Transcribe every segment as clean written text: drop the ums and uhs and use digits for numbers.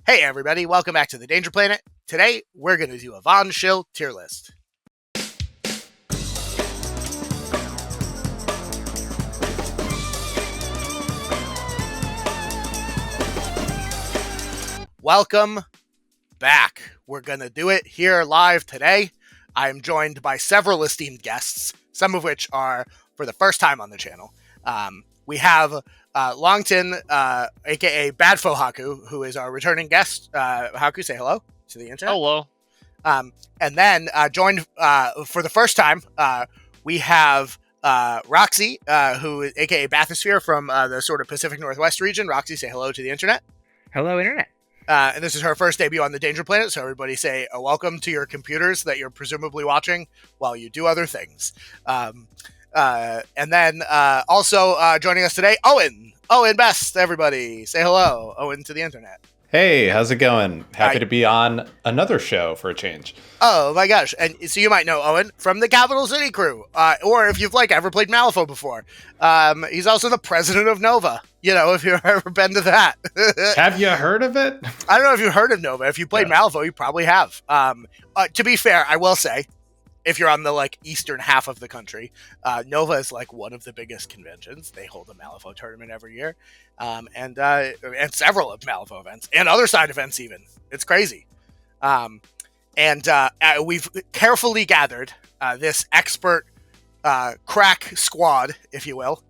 Hey everybody, welcome back to the Danger Planet. Today, we're going to do a Von Schill tier list. Welcome back. We're going to do it here live today. I am joined by several esteemed guests, some of which are for the first time on the channel. We have Longton, aka Badfo Haku, who is our returning guest. Haku, say hello to the internet. Hello. And then joined for the first time, we have Roxy, who is aka Bathysphere from the sort of Pacific Northwest region. Roxy, say hello to the internet. Hello, internet. And this is her first debut on the Danger Planet, so everybody say a welcome to your computers that you're presumably watching while you do other things. And then also joining us today, Owen. Owen Best, everybody. Say hello, Owen, to the internet. Hey, how's it going? Happy to be on another show for a change. Oh my gosh. And so you might know Owen from the Capital City crew, or if you've ever played Malifaux before. He's also the president of Nova, if you've ever been to that. Have you heard of it? I don't know if you've heard of Nova. If you played Malifaux, you probably have. To be fair, I will say, if you're on the eastern half of the country, Nova is one of the biggest conventions. They hold a Malifaux tournament every year, and several of Malifaux events and other side events even. It's crazy. We've carefully gathered this expert crack squad, if you will,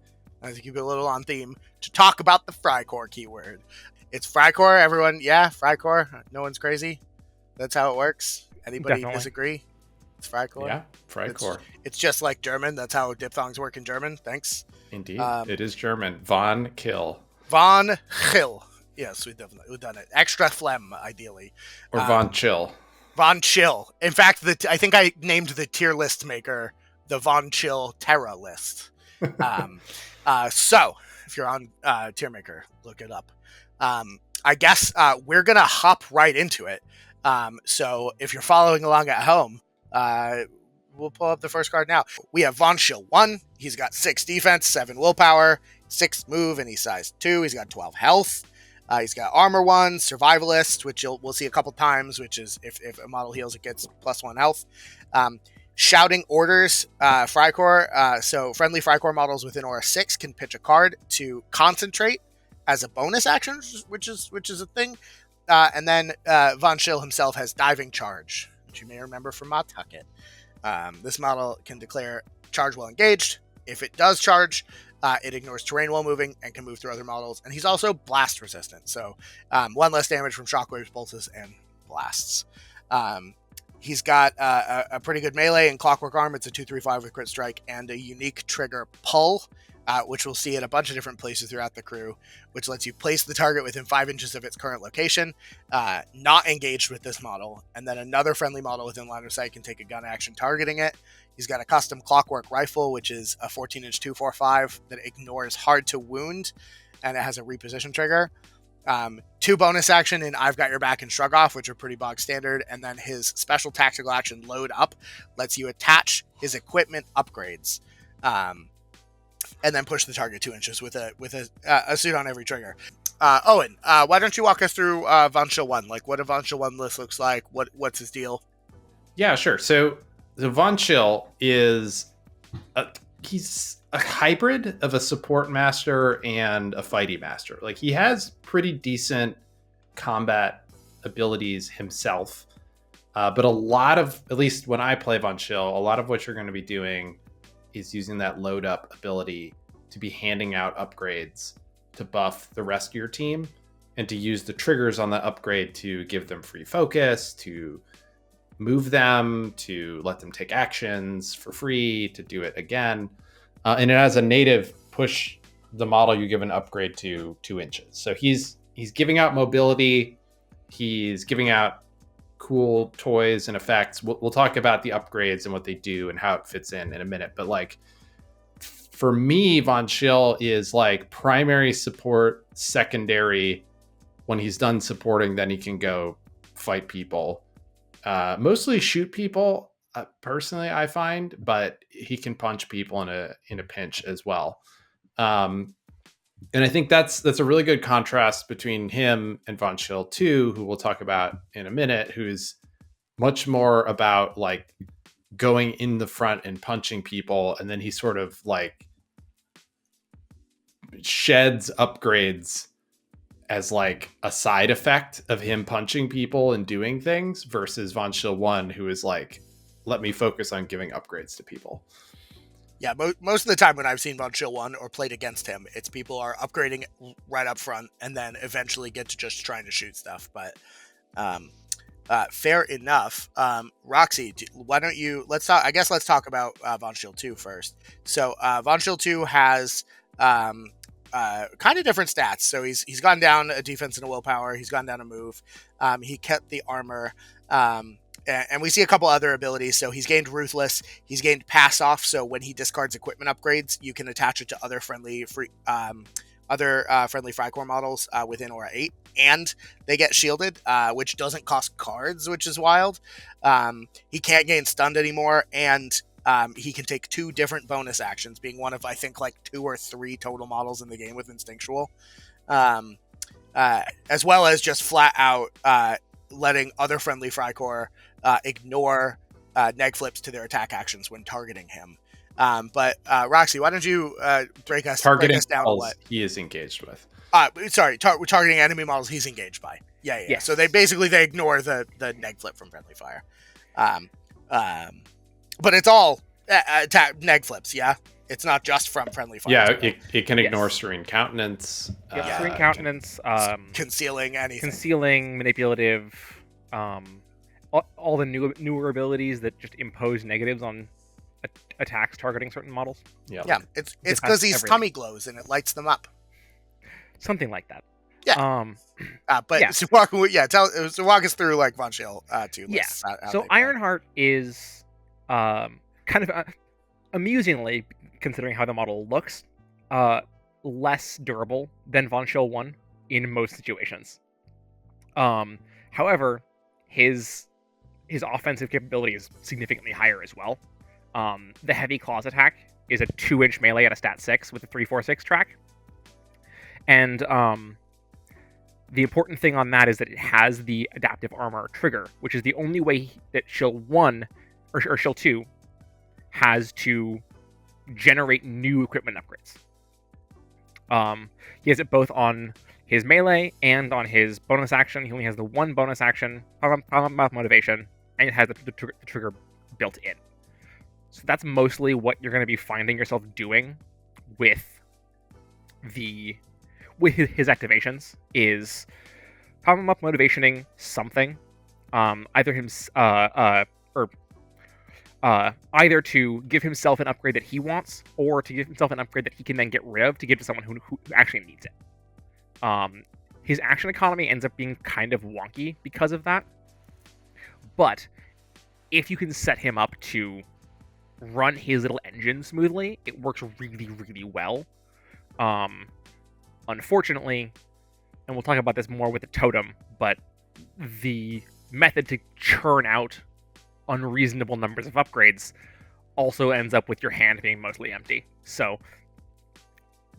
to keep it a little on theme, to talk about the Freikorps keyword. It's Freikorps, everyone. Yeah, Freikorps. No one's crazy. That's how it works. Anybody Definitely. Disagree? It's Freikorps. Yeah, Freikorps. It's just like German. That's how diphthongs work in German. Thanks. Indeed. It is German. Von Kill. Von Schill. Yes, we've done it. Extra phlegm, ideally. Or Von Chill. Von Chill. In fact, I think I named the tier list maker the Von Chill Terra list. So, if you're on tier maker, look it up. I guess we're going to hop right into it. So, if you're following along at home, we'll pull up the first card now. We have Von Schill 1. He's got 6 defense, 7 willpower, 6 move, and he's size 2. He's got 12 health. He's got armor 1, survivalist, which we'll see a couple times, which is if a model heals, it gets +1 health. Shouting orders, Freikorps. So friendly Freikorps models within Aura 6 can pitch a card to concentrate as a bonus action, which is a thing. And then Von Schill himself has diving charge, which you may remember from Mod Tucket. This model can declare charge while engaged. If it does charge, it ignores terrain while moving and can move through other models. And he's also blast resistant, so 1 less damage from shockwaves, pulses, and blasts. He's got a pretty good melee and clockwork arm. It's a 2/3/5 with crit strike and a unique trigger pull, which we'll see at a bunch of different places throughout the crew, which lets you place the target within 5 inches of its current location, not engaged with this model, and then another friendly model within line of sight can take a gun action targeting it. He's got a custom clockwork rifle, which is a 14-inch 245 that ignores hard to wound, and it has a reposition trigger. 2 bonus action in I've Got Your Back and Shrug Off, which are pretty bog standard, and then his special tactical action Load Up lets you attach his equipment upgrades. And then push the target 2 inches with a suit on every trigger. Owen, why don't you walk us through Von Schill 1? What a Von Schill 1 list looks like. What's his deal? Yeah, sure. So the Von Schill is he's a hybrid of a support master and a fighty master. He has pretty decent combat abilities himself, but a lot of, at least when I play Von Schill, a lot of what you're going to be doing is using that load up ability to be handing out upgrades to buff the rest of your team and to use the triggers on the upgrade to give them free focus, to move them, to let them take actions for free, to do it again. And it has a native push the model you give an upgrade to 2 inches. So he's giving out mobility. He's giving out cool toys and effects. We'll talk about the upgrades and what they do and how it fits in a minute. But for me, Von Schill is primary support, secondary. When he's done supporting, then he can go fight people, mostly shoot people. Personally, I find, but he can punch people in a pinch as well. And I think that's a really good contrast between him and Von Schill too, who we'll talk about in a minute, who's much more about like going in the front and punching people, and then he sort of like sheds upgrades as like a side effect of him punching people and doing things, versus Von Schill 1, who is like, let me focus on giving upgrades to people. Yeah, most of the time when I've seen Von Schill 1 or played against him, it's people are upgrading right up front and then eventually get to just trying to shoot stuff. But fair enough. Roxy, why don't you, let's talk about Von Schill 2 first. So Von Schill 2 has kind of different stats. So he's gone down a defense and a willpower. He's gone down a move. He kept the armor. And we see a couple other abilities. So he's gained Ruthless. He's gained Pass Off. So when he discards equipment upgrades, you can attach it to other friendly Freikorps models within Aura 8. And they get shielded, which doesn't cost cards, which is wild. He can't gain Stunned anymore. And he can take 2 different bonus actions, being one of, I think, like 2 or 3 total models in the game with Instinctual. As well as just flat out letting other friendly Freikorps ignore neg flips to their attack actions when targeting him. But Roxy, why don't you break us down to what he is engaged with? We're targeting enemy models he's engaged by. Yeah. Yes. So they ignore the neg flip from friendly fire. But it's all attack neg flips. Yeah, it's not just from friendly fire. Yeah, it can ignore Serene Countenance. Serene Countenance, concealing anything, concealing, manipulative. All the newer abilities that just impose negatives on attacks targeting certain models. Yeah. It's because he's tummy glows and it lights them up. Something like that. Yeah. So walk us through like Von Schill 2. Yeah. So Ironheart is kind of amusingly, considering how the model looks, less durable than Von Schill 1 in most situations. However, his offensive capability is significantly higher as well. The Heavy Claws attack is a 2-inch melee at a stat 6 with a 3/4/6 track. And the important thing on that is that it has the adaptive armor trigger, which is the only way that Schill 1 or Schill 2 has to generate new equipment upgrades. He has it both on his melee and on his bonus action. He only has the one bonus action, Mouth Motivation, and it has the trigger built in. So that's mostly what you're going to be finding yourself doing with his activations, is Mouth Motivationing something, either to give himself an upgrade that he wants, or to give himself an upgrade that he can then get rid of to give to someone who actually needs it. His action economy ends up being kind of wonky because of that. But if you can set him up to run his little engine smoothly, it works really, really well. Unfortunately, and we'll talk about this more with the totem, but the method to churn out unreasonable numbers of upgrades also ends up with your hand being mostly empty. So,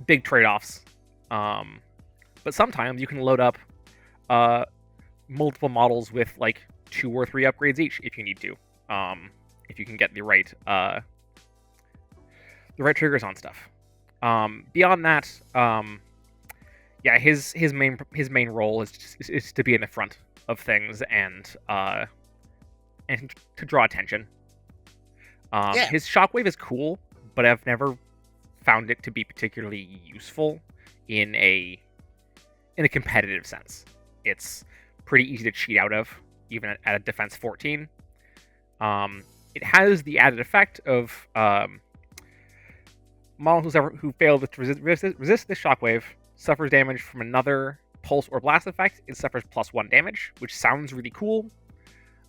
big trade-offs. But sometimes you can load up multiple models with like 2 or 3 upgrades each if you need to. If you can get the right triggers on stuff. Beyond that, his main role is to be in the front of things and to draw attention. His shockwave is cool, but I've never found it to be particularly useful in a competitive sense. It's pretty easy to cheat out of, even at a defense 14. It has the added effect of models who fail to resist this shockwave suffers damage from another pulse or blast effect. It suffers +1 damage, which sounds really cool,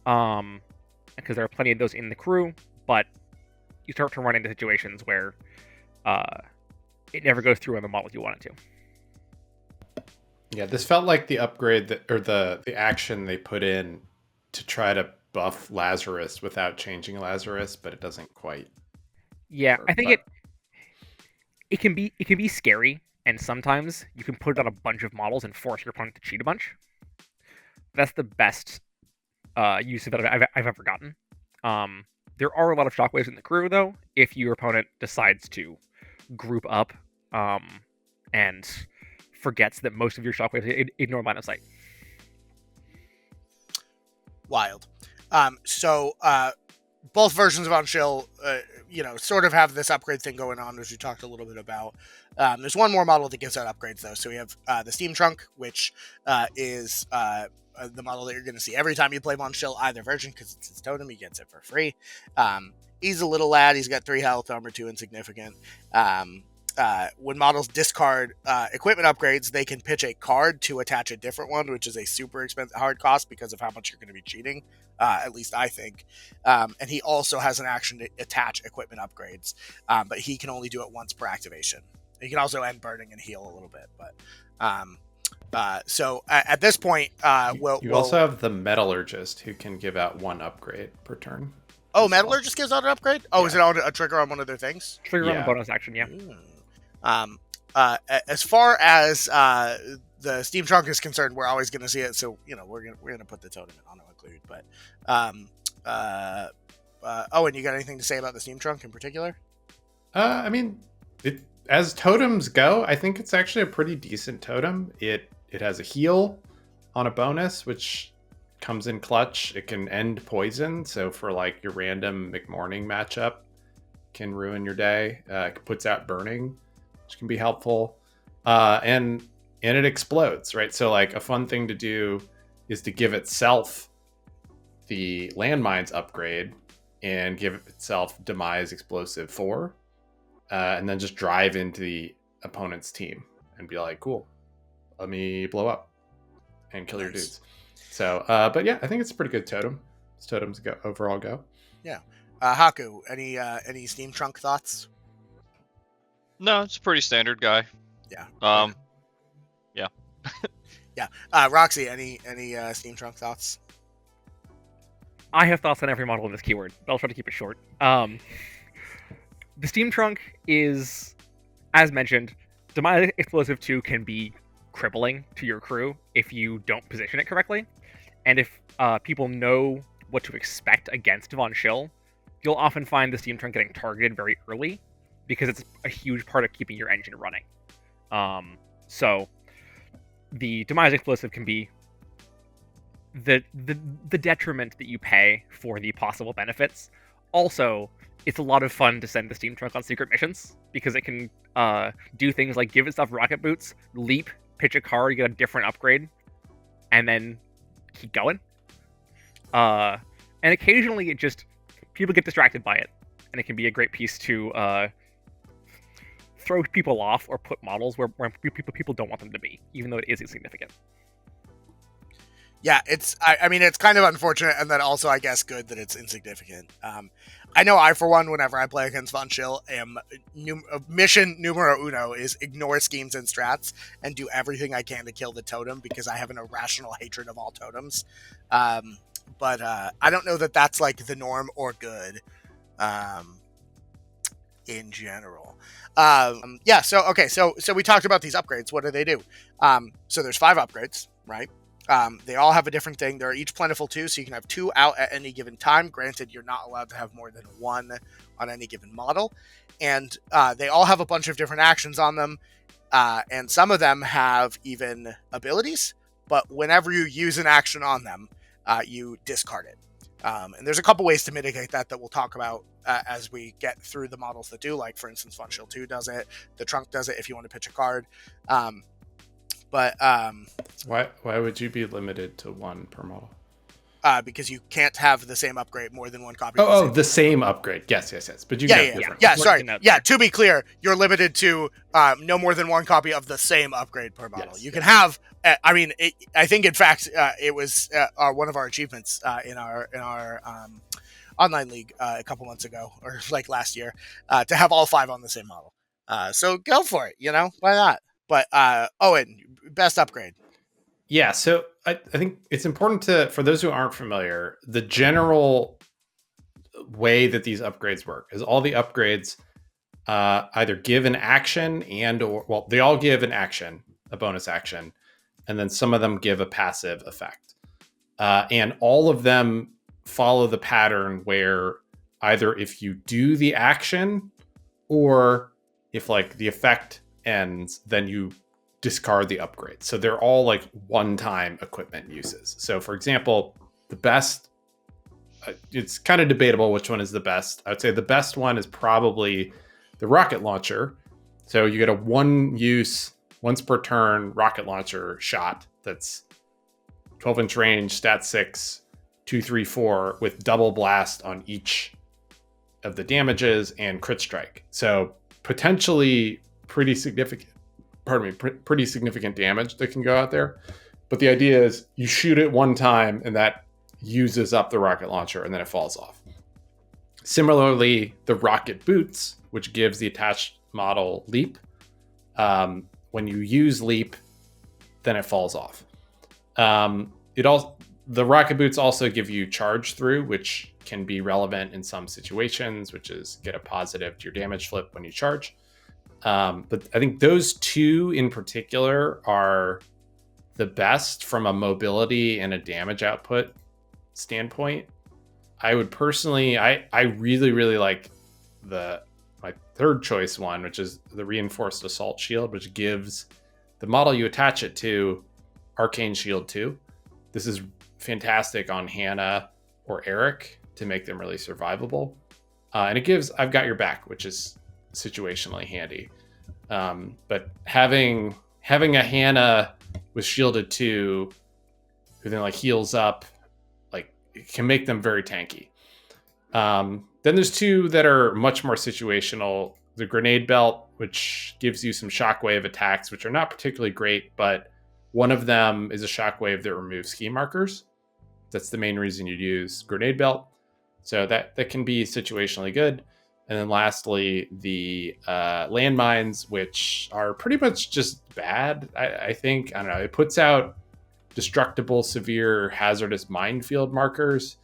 because there are plenty of those in the crew, but you start to run into situations where it never goes through on the model you want it to. Yeah, this felt like the upgrade the action they put in to try to buff Lazarus without changing Lazarus, but it doesn't quite. Yeah, I think it can be scary and sometimes you can put it on a bunch of models and force your opponent to cheat a bunch. That's the best use of it I've ever gotten. There are a lot of shockwaves in the crew, though, if your opponent decides to group up and forgets that most of your shockwaves ignore line of sight. Wild. So both versions of On-Shill, sort of have this upgrade thing going on, as we talked a little bit about. There's one more model that gives out upgrades, though. So we have the Steam Trunk, which is the model that you're going to see every time you play On-Shill, either version, because it's his totem. He gets it for free. He's a little lad. He's got 3 health, armor 2 insignificant. When models discard equipment upgrades, they can pitch a card to attach a different one, which is a super expensive hard cost because of how much you're going to be cheating. At least I think. And he also has an action to attach equipment upgrades, but he can only do it once per activation. He can also end burning and heal a little bit, but so at this point, you also have the Metallurgist, who can give out 1 upgrade per turn. Oh, Metallurgist gives out an upgrade? Oh, yeah. Is it on a trigger on one of their things? Trigger on a bonus action, yeah. As far as the Steam Trunk is concerned, we're always going to see it, so we're gonna put the totem in auto include. But Owen, you got anything to say about the Steam Trunk in particular? I mean, as totems go, I think it's actually a pretty decent totem. It has a heal on a bonus, which comes in clutch. It can end poison, so for like your random McMorning matchup, can ruin your day. It puts out burning, which can be helpful, and it explodes, right? So like a fun thing to do is to give itself the landmines upgrade and give itself demise explosive 4, and then just drive into the opponent's team and be like, cool, let me blow up and kill your dudes. So, but yeah, I think it's a pretty good totem. As totems overall go. Yeah. Haku, any Steam Trunk thoughts? No, it's a pretty standard guy. Yeah. Yeah. Yeah. Roxy, any Steam Trunk thoughts? I have thoughts on every model in this keyword, but I'll try to keep it short. The Steam Trunk is, as mentioned, Demise Explosive 2 can be crippling to your crew if you don't position it correctly. And if people know what to expect against Von Schill, you'll often find the Steam Trunk getting targeted very early because it's a huge part of keeping your engine running. So the Demise Explosive can be the detriment that you pay for the possible benefits. Also, it's a lot of fun to send the Steam Trunk on secret missions because it can do things like give itself rocket boots, leap, pitch a card, get a different upgrade, and then keep going. And occasionally people get distracted by it, and it can be a great piece to throw people off or put models where people don't want them to be, even though it is insignificant. Yeah, it's kind of unfortunate, and then also, I guess, good that it's insignificant. I know I, for one, whenever I play against Von Schill, mission numero uno is ignore schemes and strats and do everything I can to kill the totem because I have an irrational hatred of all totems. But I don't know that that's like the norm or good in general. Yeah, so we talked about these upgrades. What do they do? So there's 5 upgrades, right? They all have a different thing. They're each plentiful too, so you can have 2 out at any given time. Granted, you're not allowed to have more than 1 on any given model. And they all have a bunch of different actions on them. And some of them have even abilities. But whenever you use an action on them, you discard it. And there's a couple ways to mitigate that we'll talk about as we get through the models that do. Like, for instance, Von Schill 2 does it. The Trunk does it if you want to pitch a card. But why would you be limited to 1 per model? Because you can't have the same upgrade more than 1 copy. The same upgrade. Yes. But you get different. Yeah. Sorry. Yeah. To be clear, you're limited to no more than 1 copy of the same upgrade per model. You can have. I think in fact it was one of our achievements in our online league a couple months ago, or like last year, to have all 5 on the same model. So go for it. Why not? But Owen, best upgrade. Yeah, so I think it's important for those who aren't familiar, the general way that these upgrades work is all the upgrades either give an action or they all give an action, a bonus action, and then some of them give a passive effect. And all of them follow the pattern where either if you do the action or if like the effect ends, then you discard the upgrade. So they're all like one-time equipment uses. So for example, the best, it's kind of debatable which one is the best. I would say the best one is probably the rocket launcher. So you get a one-use, once per turn rocket launcher shot that's 12-inch range, stat 6, 2, 3, 4 with double blast on each of the damages and crit strike. So potentially pretty significant damage that can go out there. But the idea is you shoot it one time and that uses up the rocket launcher and then it falls off. Similarly, the rocket boots, which gives the attached model leap, when you use leap, then it falls off. The rocket boots also give you charge through, which can be relevant in some situations, which is get a positive to your damage flip when you charge. But I think those two in particular are the best from a mobility and a damage output standpoint. I would personally, I really, really like my third choice one, which is the reinforced assault shield, which gives the model you attach it to Arcane Shield 2. This is fantastic on Hannah or Arik to make them really survivable. And it gives I've got your back, which is situationally handy. But having a Hannah with shielded 2 who then like heals up, like it can make them very tanky. Then there's two that are much more situational. The grenade belt, which gives you some shockwave attacks, which are not particularly great, but one of them is a shockwave that removes ski markers. That's the main reason you'd use grenade belt. So that can be situationally good. And then lastly, the landmines, which are pretty much just bad. I think, I don't know, it puts out destructible, severe, hazardous minefield markers.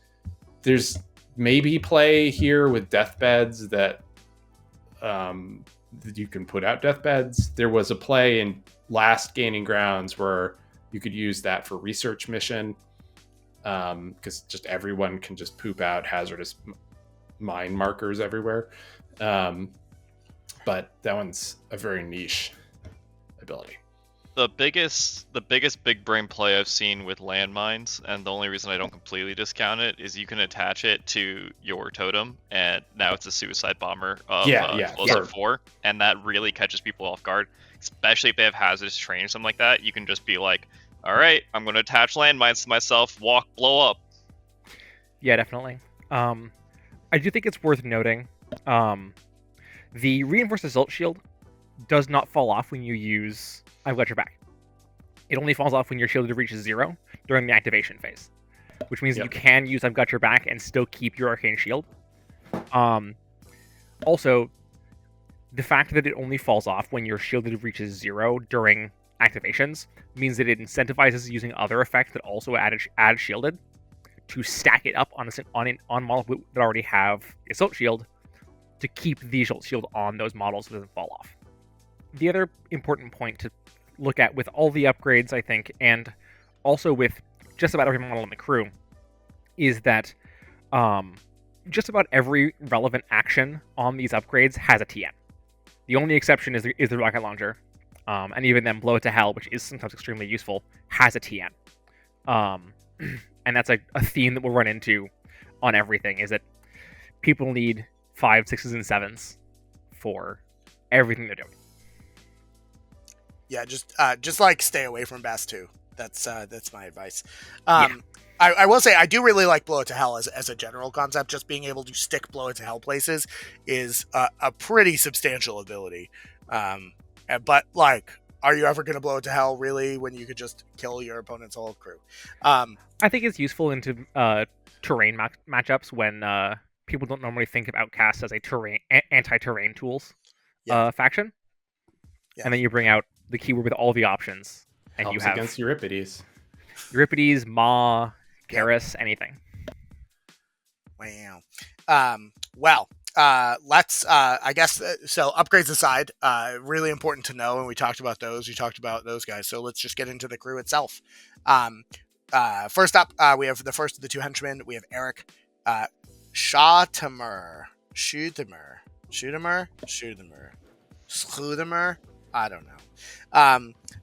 There's maybe play here with deathbeds that you can put out deathbeds. There was a play in last Gaining Grounds where you could use that for research mission, because just everyone can just poop out hazardous mine markers everywhere. But that one's a very niche ability. The biggest big brain play I've seen with landmines, and the only reason I don't completely discount it, is you can attach it to your totem, and now it's a suicide bomber of explosive 4, and that really catches people off guard, especially if they have hazardous terrain or something like that. You can just be like, all right, I'm going to attach landmines to myself, walk, blow up. Yeah, definitely. I do think it's worth noting, the reinforced assault shield does not fall off when you use I've got your back. It only falls off when your shield reaches 0 during the activation phase, which means you can use I've got your back and still keep your arcane shield. Also, the fact that it only falls off when your shield reaches 0 during activations means that it incentivizes using other effects that also add shielded to stack it up on models that already have assault shield to keep the assault shield on those models so it doesn't fall off. The other important point to look at with all the upgrades, I think, and also with just about every model in the crew, is that just about every relevant action on these upgrades has a TN. The only exception is the rocket launcher, and even then, blow it to hell, which is sometimes extremely useful, has a TN. And that's a theme that we'll run into on everything, is that people need 5s, 6s, and 7s for everything they're doing. Yeah, just like stay away from Bass 2. That's my advice. I will say I do really like Blow It to Hell as a general concept. Just being able to stick Blow It to Hell places is a pretty substantial ability. But like, are you ever going to blow it to hell really when you could just kill your opponent's whole crew? I think it's useful into terrain matchups when people don't normally think of Outcasts as a anti-terrain tools faction. Yeah. And then you bring out the keyword with all the options, and helps you have against Euripides, Ma, Karis, anything. Wow. Well, I guess so. Upgrades aside, really important to know, and we talked about those. We talked about those guys. So let's just get into the crew itself. First up, we have the first of the two henchmen. We have Arik Schottemer. I don't know.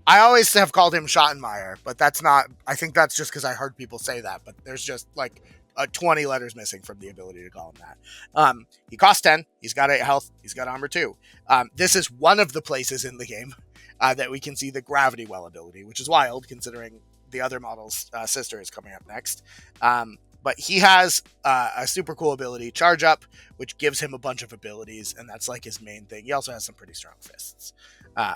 I always have called him Schottenmeyer, but that's not. I think that's just because I heard people say that. But there's just like 20 letters missing from the ability to call him that. He costs 10. He's got 8 health. He's got armor 2. This is one of the places in the game that we can see the gravity well ability, which is wild considering the other model's sister is coming up next. But he has a super cool ability, Charge Up, which gives him a bunch of abilities, and that's like his main thing. He also has some pretty strong fists.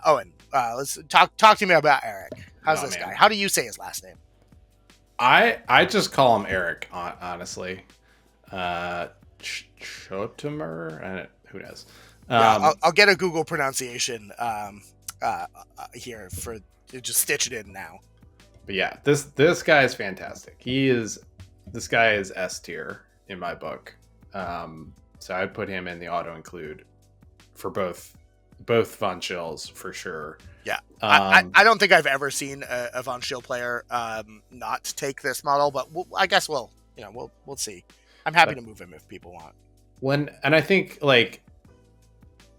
Owen, let's talk to me about Arik. How's this guy? How do you say his last name? I just call him Arik, honestly. Schottemer? Who knows? I'll get a Google pronunciation here for just stitch it in now. But yeah, this guy is fantastic. This guy is S tier in my book. So I'd put him in the auto include for both Von Schills for sure. Yeah, I don't think I've ever seen a Von Schill player not take this model, but I guess we'll see. I'm happy to move him if people want. And I think like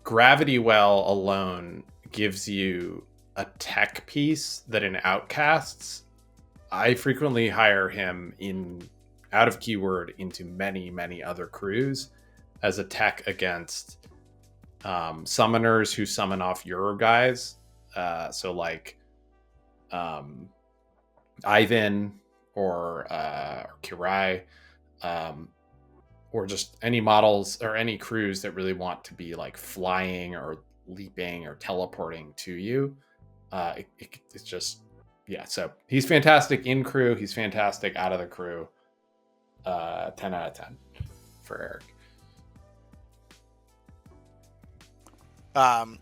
Gravity Well alone gives you a tech piece that in Outcasts, I frequently hire him out of keyword into many other crews as a tech against summoners who summon off Euro guys. So like Ivan or Kirai, or just any models or any crews that really want to be like flying or leaping or teleporting to you. It's just, yeah. So he's fantastic in crew. He's fantastic out of the crew. 10 out of 10 for Arik.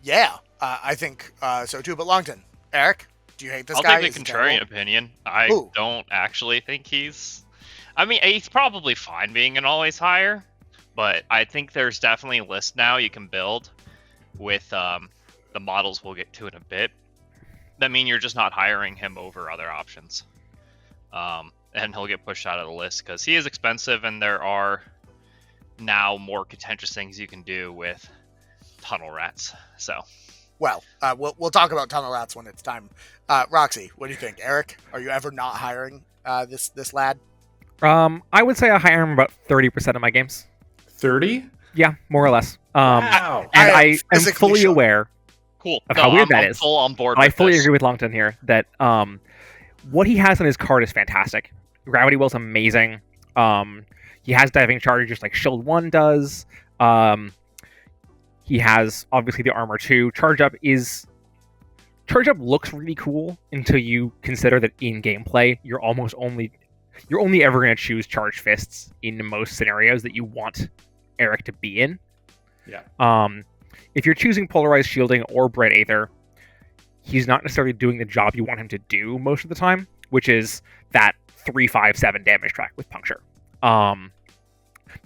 I think so too. But Longton, Arik, do you hate this I'll guy? I'll take the contrarian opinion. I don't actually think he's probably fine being an always hire, but I think there's definitely a list now you can build with the models we'll get to in a bit. That mean you're just not hiring him over other options. And he'll get pushed out of the list because he is expensive, and there are now more contentious things you can do with tunnel rats. So, well, we'll talk about tunnel rats when it's time. Roxy, what do you think? Arik, are you ever not hiring this lad? I would say I hire him about 30% of my games. 30? Yeah, more or less. Wow. And I am fully aware of how weird that is. Full on board. I fully agree with Longton here that what he has on his card is fantastic. Gravity Well's amazing. He has diving charge just like Shield 1 does. He has obviously the armor 2. Charge Up looks really cool until you consider that in gameplay you're only ever going to choose charged fists in most scenarios that you want Arik to be in. Yeah. If you're choosing polarized shielding or bright aether, he's not necessarily doing the job you want him to do most of the time, which is that 3-5-7 damage track with puncture. The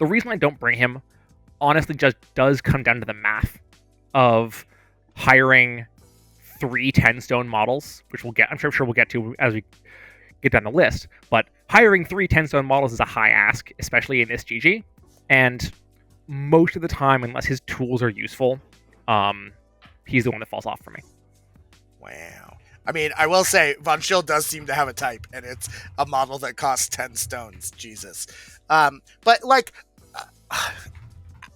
reason I don't bring him, honestly, just does come down to the math of hiring 3 10-stone models, which I'm sure we'll get to as we get down the list. But hiring 3 10-stone models is a high ask, especially in this GG. And most of the time, unless his tools are useful, he's the one that falls off for me. Wow. I mean, I will say, Von Schill does seem to have a type, and it's a model that costs 10 stones. Jesus. But, like,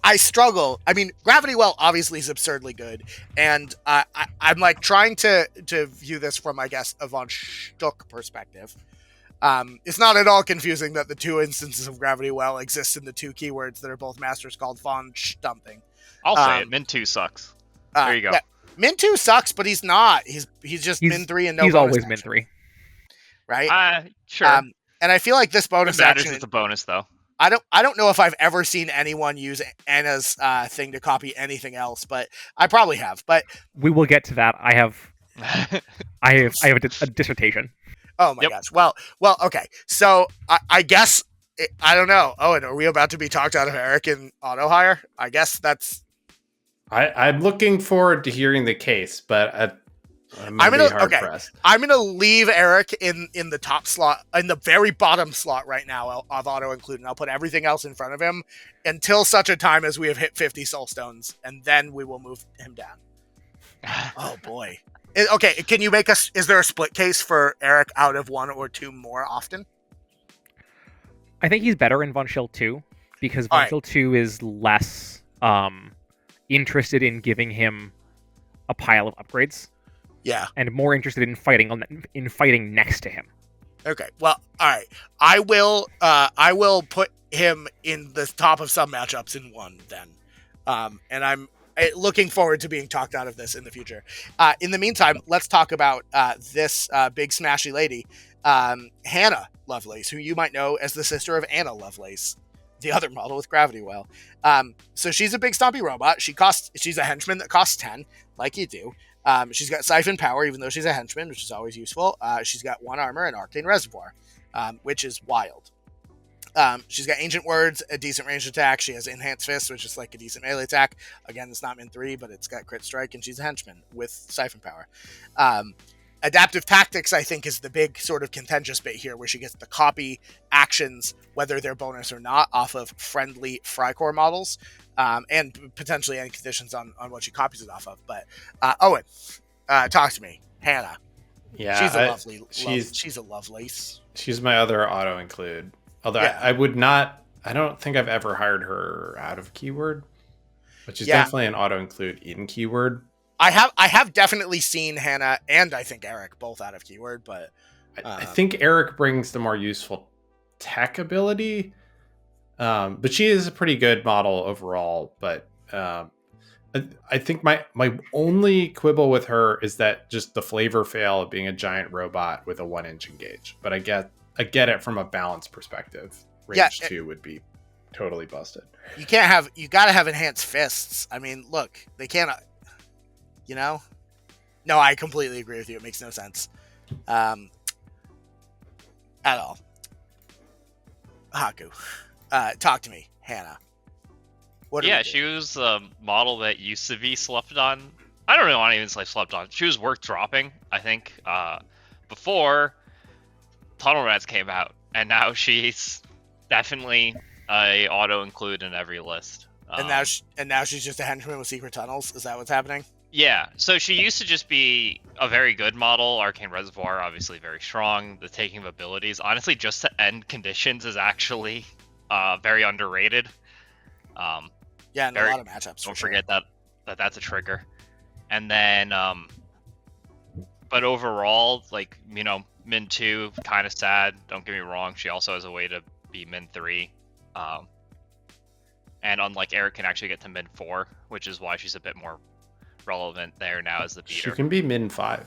I struggle. I mean, Gravity Well obviously is absurdly good, and I'm, like, trying to view this from, I guess, a Von Stuck perspective. It's not at all confusing that the 2 instances of Gravity Well exist in the 2 keywords that are both masters called Von Stumping. I'll say it. Min 2 sucks. There you go. Yeah. Min 2 sucks, but he's not. He's just Min 3 and no bonus. He's always action. Min 3. Right? Sure. And I feel like this bonus action... It's a bonus, though. I don't know if I've ever seen anyone use Anna's thing to copy anything else, but I probably have. But we will get to that. I have a dissertation. Oh my gosh. Well, okay. So I guess I don't know. Oh, and are we about to be talked out of Arik in auto hire? I guess that's. I'm looking forward to hearing the case, but I'm gonna be hard pressed. I'm gonna leave Arik in the top slot, in the very bottom slot right now of auto include, and I'll put everything else in front of him until such a time as we have hit 50 soulstones, and then we will move him down. Oh boy. Okay, can you make us? Is there a split case for Arik out of 1 or 2 more often? I think he's better in Von Schill 2 because Von Schill 2 is less interested in giving him a pile of upgrades. Yeah, and more interested in fighting next to him. Okay, well, all right. I will put him in the top of some matchups in 1 then, and I'm looking forward to being talked out of this in the future. In the meantime, let's talk about this big smashy lady, Hannah Lovelace, who you might know as the sister of Anna Lovelace, the other model with Gravity Well. So she's a big stompy robot. She's a henchman that costs 10, like you do. She's got siphon power, even though she's a henchman, which is always useful. She's got 1 armor and arcane reservoir, which is wild. She's got ancient words, a decent range attack. She has enhanced fists, which is like a decent melee attack. Again, it's not min 3, but it's got crit strike, and she's a henchman with siphon power. Adaptive tactics, I think, is the big sort of contentious bit here, where she gets to copy actions, whether they're bonus or not, off of friendly Freikorps models, and potentially any conditions on what she copies it off of. But Owen, talk to me. Hannah. Yeah, she's a Lovelace. She's my other auto include. Although yeah. I don't think I've ever hired her out of keyword, but she's definitely an auto include in keyword. I have definitely seen Hannah and I think Arik both out of keyword, but I think Arik brings the more useful tech ability. But she is a pretty good model overall. But I think my only quibble with her is that just the flavor fail of being a giant robot with a 1-inch engage. But I get it from a balance perspective. Range 2 would be totally busted. You gotta have enhanced fists. I mean, look, they can't. No, I completely agree with you. It makes no sense at all. Haku, talk to me, Hannah. She was a model that used to be slept on. I don't really want to even say slept on. She was worth dropping, I think, before Tunnel Rats came out, and now she's definitely a auto include in every list. And now she's just a henchman with secret tunnels. Is that what's happening? Yeah, so she used to just be a very good model. Arcane Reservoir, obviously very strong. The taking of abilities, honestly, just to end conditions is actually very underrated. In a lot of matchups. Don't forget that's a trigger. And then, but overall, min 2, kind of sad. Don't get me wrong. She also has a way to be min 3. And unlike Arik, can actually get to min 4, which is why she's a bit more relevant there now as the beater. She can be min 5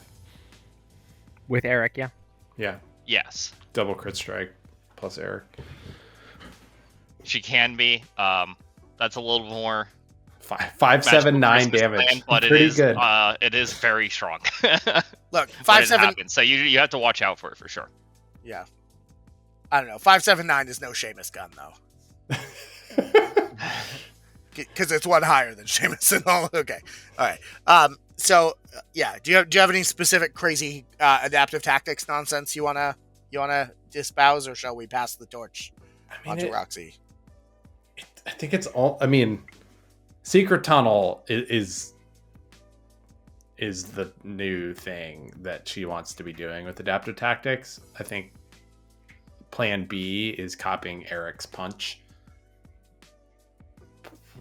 with Arik. Yeah. Yes. Double crit strike plus Arik. She can be. That's a little more 579 damage. Plan, but pretty good. It is very strong. Look, 5-7. So you have to watch out for it for sure. Yeah. I don't know. 579 is no Seamus gun though. Because it's 1 higher than Seamus and all. Okay, all right. Do you have any specific crazy adaptive tactics nonsense you wanna espouse, or shall we pass the torch onto Roxy? I think it's all. I mean, Secret Tunnel is the new thing that she wants to be doing with adaptive tactics. I think Plan B is copying Arik's punch.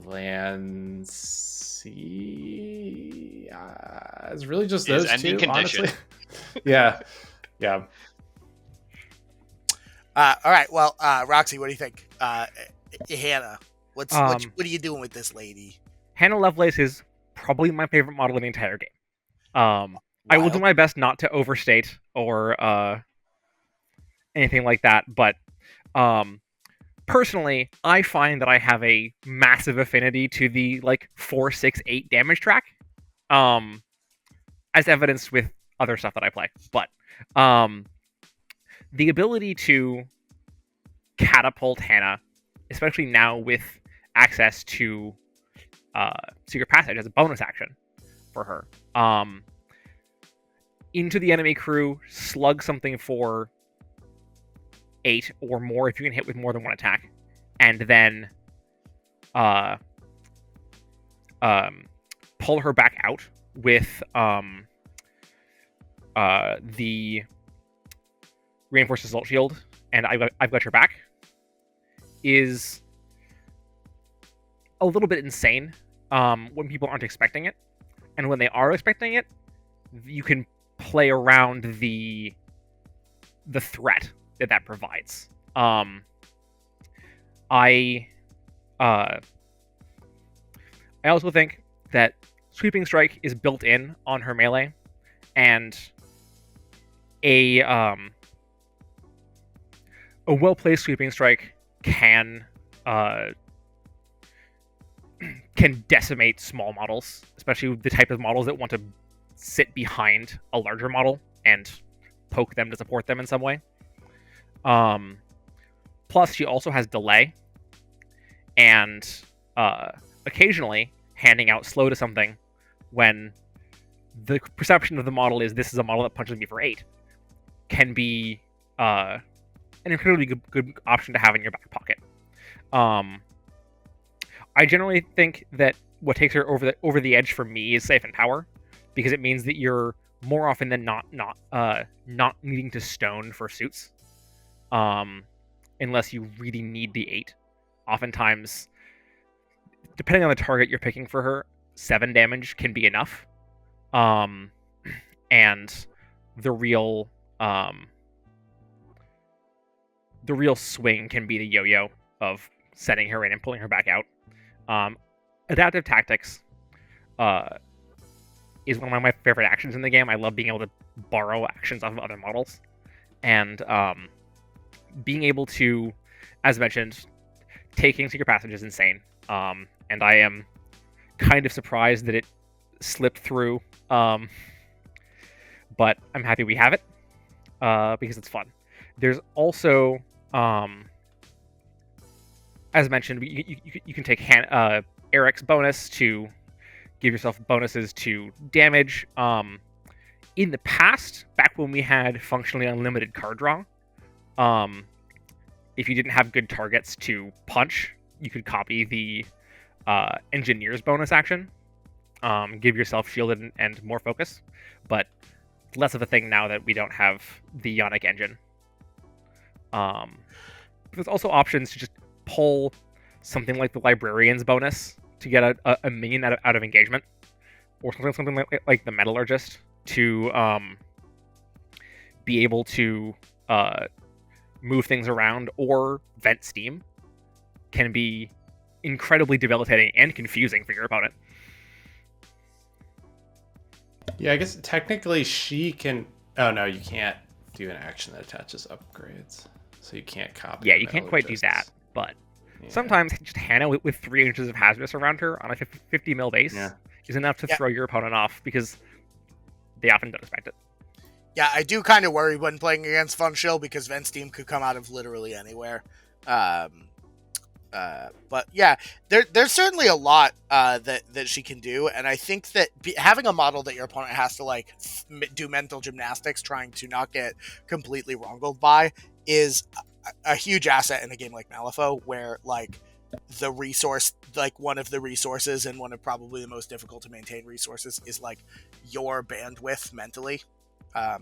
Plan C is really just those two, honestly. yeah. All right. Well, Roxy, what do you think? Hannah, what are you doing with this lady? Hannah Lovelace is probably my favorite model in the entire game. I will do my best not to overstate or anything like that, but personally, I find that I have a massive affinity to the 4, 6, 8 damage track, as evidenced with other stuff that I play. But the ability to catapult Hannah, especially now with access to Secret Passage as a bonus action for her, into the enemy crew, slug something for 8 or more if you can hit with more than one attack, and then pull her back out with the Reinforced Assault Shield, and I've got your back, is a little bit insane when people aren't expecting it. And when they are expecting it, you can play around the threat that provides. I also think that Sweeping Strike is built in on her melee, and a well-placed Sweeping Strike can decimate small models, especially the type of models that want to sit behind a larger model and poke them to support them in some way. Plus, she also has delay, and occasionally handing out slow to something when the perception of the model is this is a model that punches me for 8 can be an incredibly good option to have in your back pocket. I generally think that what takes her over the edge for me is Safe and Power, because it means that you're more often than not needing to stone for suits, unless you really need the 8. Oftentimes, depending on the target you're picking for her, 7 damage can be enough, and the real swing can be the yo-yo of setting her in and pulling her back out. Adaptive Tactics is one of my favorite actions in the game. I love being able to borrow actions off of other models, and being able to, as mentioned, taking Secret Passage is insane. And I am kind of surprised that it slipped through, but I'm happy we have it, because it's fun. There's also, as mentioned, you can take Arik's bonus to give yourself bonuses to damage. In the past, back when we had functionally unlimited card draw, if you didn't have good targets to punch, you could copy the Engineer's bonus action, give yourself shielded and more focus, but less of a thing now that we don't have the Yannic engine. There's also options to just pull something like the Librarian's bonus to get a minion out of engagement, or something like the Metallurgist to be able to move things around, or vent steam can be incredibly debilitating and confusing for your opponent. Yeah, I guess technically she can... Oh, no, you can't do an action that attaches upgrades. So you can't copy. Yeah, you can't quite do that, but sometimes just Hannah with 3 inches of hazardous around her on a 50 mil base is enough to throw your opponent off, because they often don't expect it. Yeah, I do kind of worry when playing against Von Schill, because Vent Steam could come out of literally anywhere. But yeah, there's certainly a lot that she can do, and I think that having a model that your opponent has to like do mental gymnastics trying to not get completely wrangled by is a huge asset in a game like Malifaux, where like the resource, like one of the resources and one of probably the most difficult to maintain resources is like your bandwidth mentally. I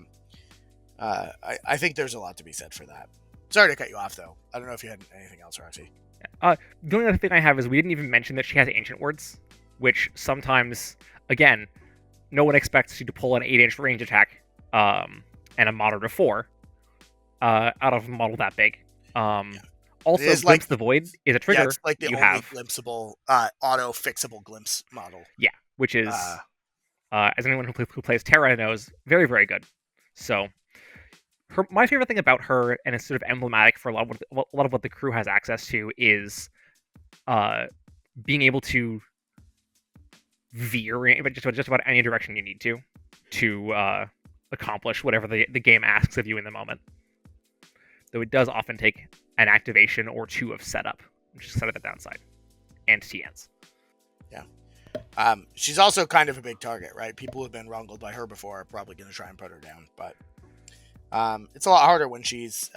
think there's a lot to be said for that. Sorry to cut you off, though. I don't know if you had anything else, Roxy. The only other thing I have is we didn't even mention that she has Ancient Words, which sometimes, again, no one expects you to pull an 8-inch range attack and a moderate of 4 out of a model that big. Also, Glimpse like the Void is a trigger. Yeah, it's like the you only have glimpsable, auto-fixable glimpse model. Yeah, which is, as anyone who plays Terra knows, very, very good. So, my favorite thing about her, and it's sort of emblematic for a lot of what the crew has access to, is being able to veer in just about any direction you need to accomplish whatever the game asks of you in the moment. Though it does often take an activation or 2 of setup, which is kind of the downside, and TNs. She's also kind of a big target, right? People who have been wrangled by her before are probably going to try and put her down, but it's a lot harder when she's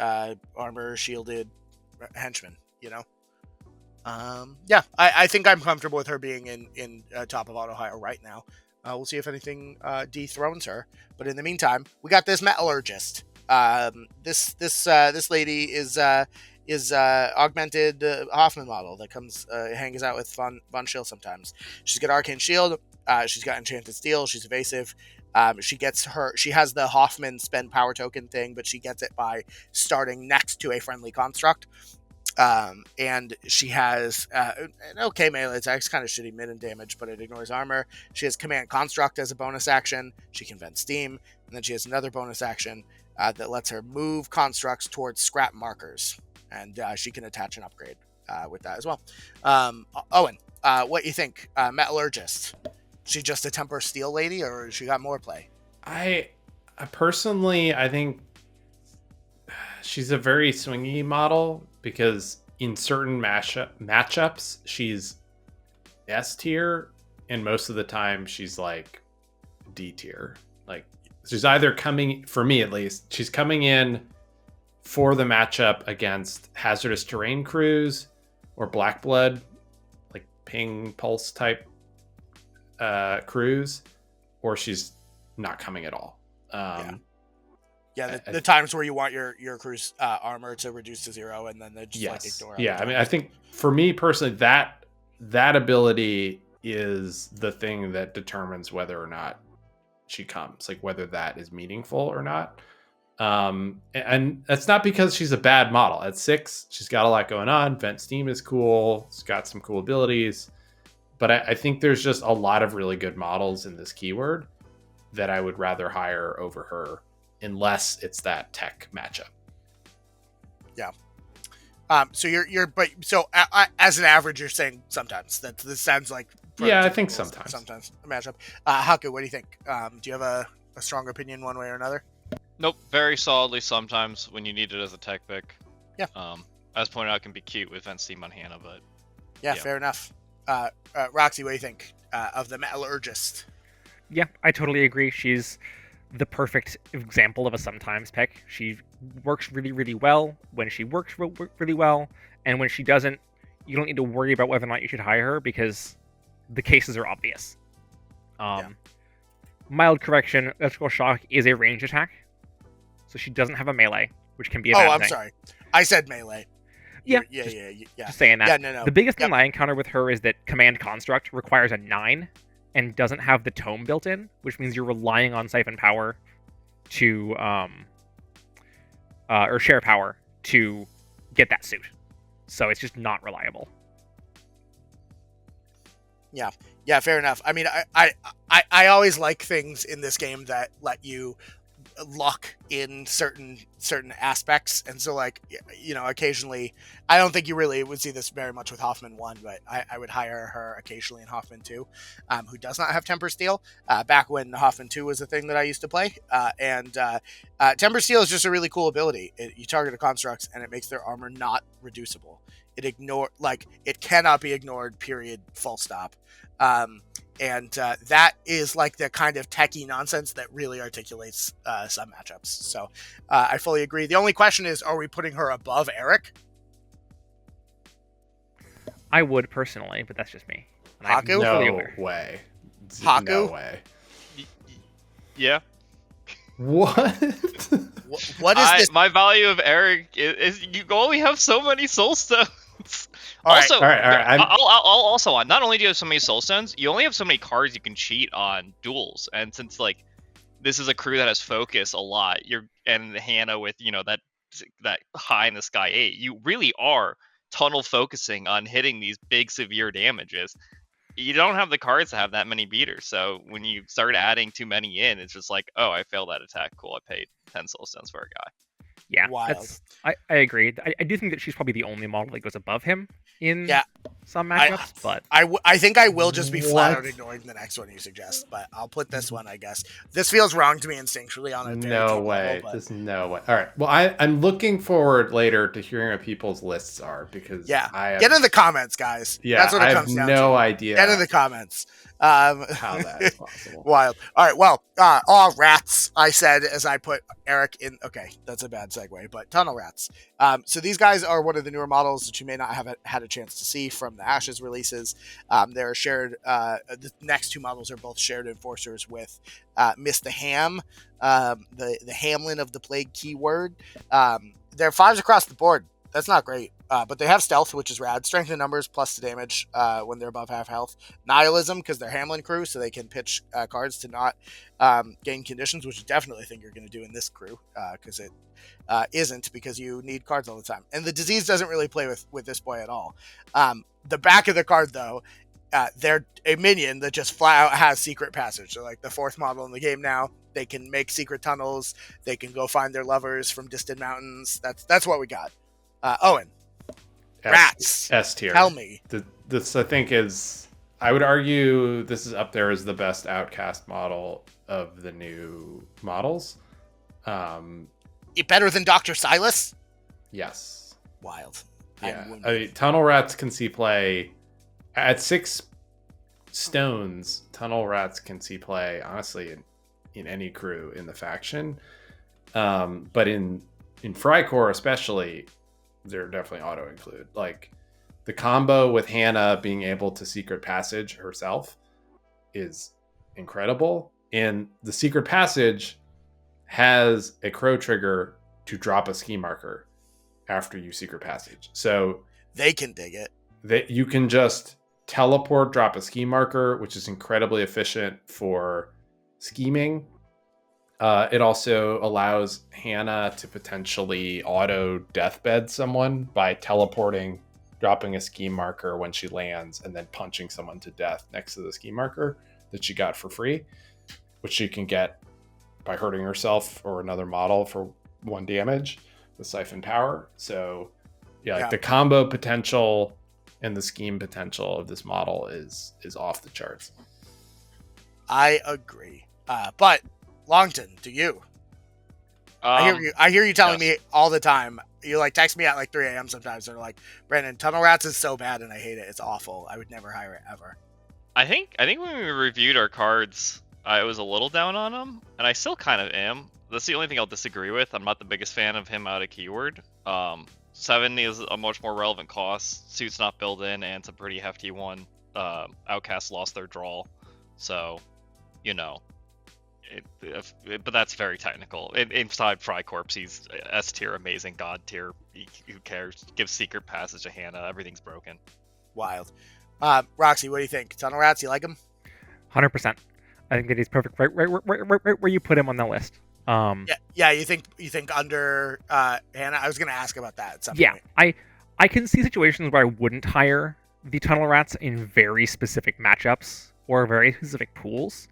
armor shielded henchman, you know? I think I'm comfortable with her being in top of auto hire right now. We'll see if anything dethrones her, but in the meantime, we got this Metallurgist. This lady is augmented Hoffman model that comes hangs out with Von Schill sometimes. She's got Arcane Shield. She's got Enchanted Steel. She's evasive. She has the Hoffman spend power token thing, but she gets it by starting next to a friendly construct. And she has an okay melee attack. It's kind of shitty mid and damage, but it ignores armor. She has Command Construct as a bonus action. She can vent Steam, and then she has another bonus action that lets her move constructs towards scrap markers, and she can attach an upgrade with that as well. Owen, what you think? Metallurgist, she just a temper steel lady, or she got more play? I personally, I think she's a very swingy model because in certain matchups she's S tier, and most of the time she's like D tier. Like she's either coming, for me at least, she's coming in for the matchup against hazardous terrain crews or black blood, like ping pulse type crews, or she's not coming at all. The times where you want your crew's armor to reduce to 0, and then they just ignore it. Yeah, I mean, I think for me personally, that ability is the thing that determines whether or not she comes, like whether that is meaningful or not. And that's not because she's a bad model. At 6, she's got a lot going on. Vent Steam is cool. It's got some cool abilities. But I think there's just a lot of really good models in this keyword that I would rather hire over her, unless it's that tech matchup. Yeah. As an average, you're saying sometimes that this sounds like. Yeah, I think sometimes a matchup. Haku, what do you think? Do you have a strong opinion one way or another? Nope, very solidly sometimes when you need it as a tech pick. Yeah. As pointed out, it can be cute with Vent Steam on Hannah, but yeah, fair enough. Roxy, what do you think of the Metallurgist? Yeah, I totally agree. She's the perfect example of a sometimes pick. She works really, really well when she works really well, and when she doesn't, you don't need to worry about whether or not you should hire her because the cases are obvious. Mild correction, Electrical Shock is a range attack, so she doesn't have a melee, which can be a bad I'm thing. sorry. I said melee. Yeah. Just saying that. Yeah, no. The biggest thing I encounter with her is that Command Construct requires a 9 and doesn't have the tome built in, which means you're relying on Siphon Power to or Share Power to get that suit. So it's just not reliable. Yeah, fair enough. I mean, I always like things in this game that let you luck in certain aspects, and so occasionally, I don't think you really would see this very much with Hoffman 1, but I would hire her occasionally in Hoffman 2, who does not have Temper Steel, back when Hoffman 2 was a thing that I used to play, and Temper Steel is just a really cool ability. You target a constructs and it makes their armor not reducible. It cannot be ignored, period, full stop. And that is like the kind of techie nonsense that really articulates some matchups. So I fully agree. The only question is, are we putting her above Arik? I would personally, but that's just me. Haku? No way. Haku? No way. Yeah. What is this? My value of Arik is you only have so many soul stones. All also, right. I'll also on. Not only do you have so many soul stones, you only have so many cards you can cheat on duels. And since this is a crew that has focus a lot, and Hannah with that high in the sky 8, you really are tunnel focusing on hitting these big severe damages. You don't have the cards to have that many beaters. So when you start adding too many in, it's just like, oh, I failed that attack. Cool, I paid 10 soul stones for a guy. Yeah, Wild. I agree. I do think that she's probably the only model that goes above him in Yeah. some matchups, but I think I will just be flat out What? ignoring the next one you suggest, but I'll put this one, I guess. This feels wrong to me instinctually on a very No deep way. level, but There's no way. All right. Well, I'm looking forward later to hearing what people's lists are because yeah. I have, Get in the comments, guys. yeah, That's what I it have comes down no to. idea Get in the comments. how that is possible. Wild. All right. Well, rats. I said as I put Arik in. Okay, that's a bad segue, but tunnel rats. So these guys are one of the newer models that you may not have had a chance to see from the Ashes releases. They're shared. The next two models are both shared enforcers with Miss the Ham, the Hamlin of the Plague keyword. They're 5s across the board. That's not great. But they have stealth, which is rad. Strength in numbers plus the damage when they're above half health. Nihilism, because they're Hamlin crew, so they can pitch cards to not gain conditions, which I definitely think you're going to do in this crew, because it isn't, because you need cards all the time. And the disease doesn't really play with this boy at all. The back of the card, though, they're a minion that just flat out has secret passage. So, like the 4th model in the game now, they can make secret tunnels. They can go find their lovers from distant mountains. That's what we got. Owen. Rats. S tier. Tell me. This, I think, is. I would argue this is up there as the best Outcast model of the new models. Better than Dr. Silas? Yes. Wild. Yeah. I mean, tunnel rats can see play at 6 stones. Tunnel rats can see play, honestly, in any crew in the faction. But in Freikorps especially, they're definitely auto include. Like the combo with Hannah being able to secret passage herself is incredible. And the secret passage has a crow trigger to drop a ski marker after you secret passage. So they can dig it. That you can just teleport, drop a ski marker, which is incredibly efficient for scheming. It also allows Hannah to potentially auto deathbed someone by teleporting, dropping a ski marker when she lands, and then punching someone to death next to the ski marker that she got for free, which she can get by hurting herself or another model for 1 damage with Siphon Power. So, yeah. The combo potential and the scheme potential of this model is off the charts. I agree. But Longton, do you? I hear you telling me all the time. You like text me at like 3 a.m. sometimes. And they're like, Brandon, Tunnel Rats is so bad and I hate it. It's awful. I would never hire it ever. I think when we reviewed our cards, I was a little down on him, and I still kind of am. That's the only thing I'll disagree with. I'm not the biggest fan of him out of keyword. 7 is a much more relevant cost. Suit's not built in, and it's a pretty hefty one. Outcasts lost their draw, so you know. But that's very technical. Inside Freikorps, he's S tier, amazing, God tier. Who cares? Gives secret passage to Hannah. Everything's broken. Wild. Roxy, what do you think? Tunnel Rats, you like him? 100%. I think that he's perfect right where you put him on the list. Yeah. You think under Hannah? I was going to ask about that at some point. I can see situations where I wouldn't hire the Tunnel Rats in very specific matchups or very specific pools,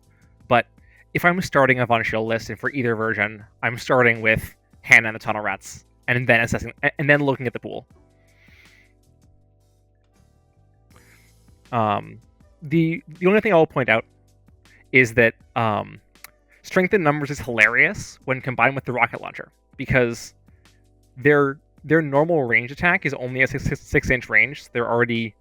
but if I'm starting a Von Schill list, and for either version, I'm starting with Hannah and the Tunnel Rats, and then assessing, and then looking at the pool. The only thing I will point out is that strength in numbers is hilarious when combined with the rocket launcher, because their normal range attack is only a 6-inch range. They're already,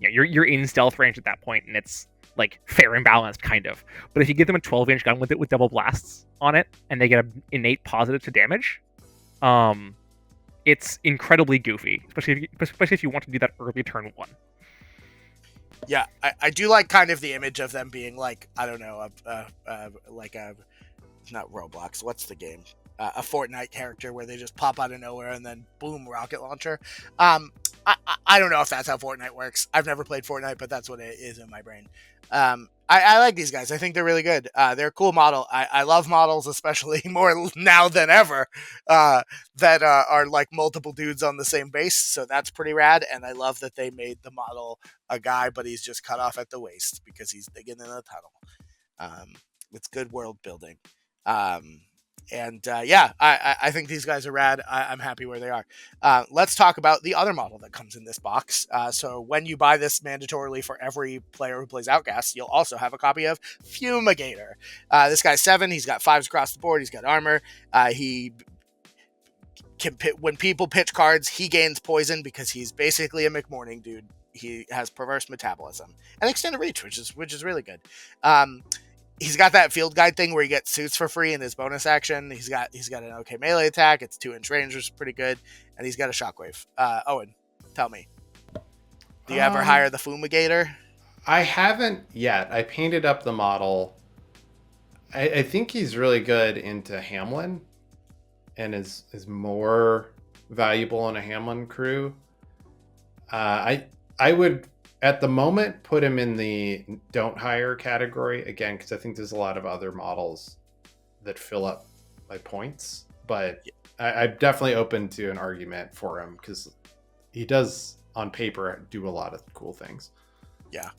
you're in stealth range at that point, and it's like fair and balanced kind of. But if you give them a 12-inch gun with double blasts on it, and they get an innate positive to damage, it's incredibly goofy, especially if you want to do that early turn 1. Yeah, I do like kind of the image of them being like, I don't know, like a, not Roblox, what's the game? A Fortnite character where they just pop out of nowhere and then boom, rocket launcher. I don't know if that's how Fortnite works. I've never played Fortnite, but that's what it is in my brain. I like these guys. I think they're really good. They're a cool model. I love models, especially more now than ever, that are like multiple dudes on the same base. So that's pretty rad. And I love that they made the model a guy, but he's just cut off at the waist because he's digging in a tunnel. It's good world building. And I think these guys are rad. I'm happy where they are. Let's talk about the other model that comes in this box. So when you buy this mandatorily for every player who plays Outcasts, you'll also have a copy of Fumigator. This guy's 7. He's got 5s across the board. He's got armor. He can when people pitch cards, he gains poison because he's basically a McMorning dude. He has perverse metabolism and extended reach, which is really good. He's got that field guide thing where he gets suits for free in his bonus action. He's got an okay melee attack. It's 2-inch range, which is pretty good, and he's got a shockwave. Owen, tell me, do you ever hire the Fumigator? I haven't yet. I painted up the model. I think he's really good into Hamlin, and is more valuable in a Hamlin crew. I would, at the moment, put him in the don't hire category again, because I think there's a lot of other models that fill up my points. But I'm definitely open to an argument for him because he does, on paper, do a lot of cool things. Yeah.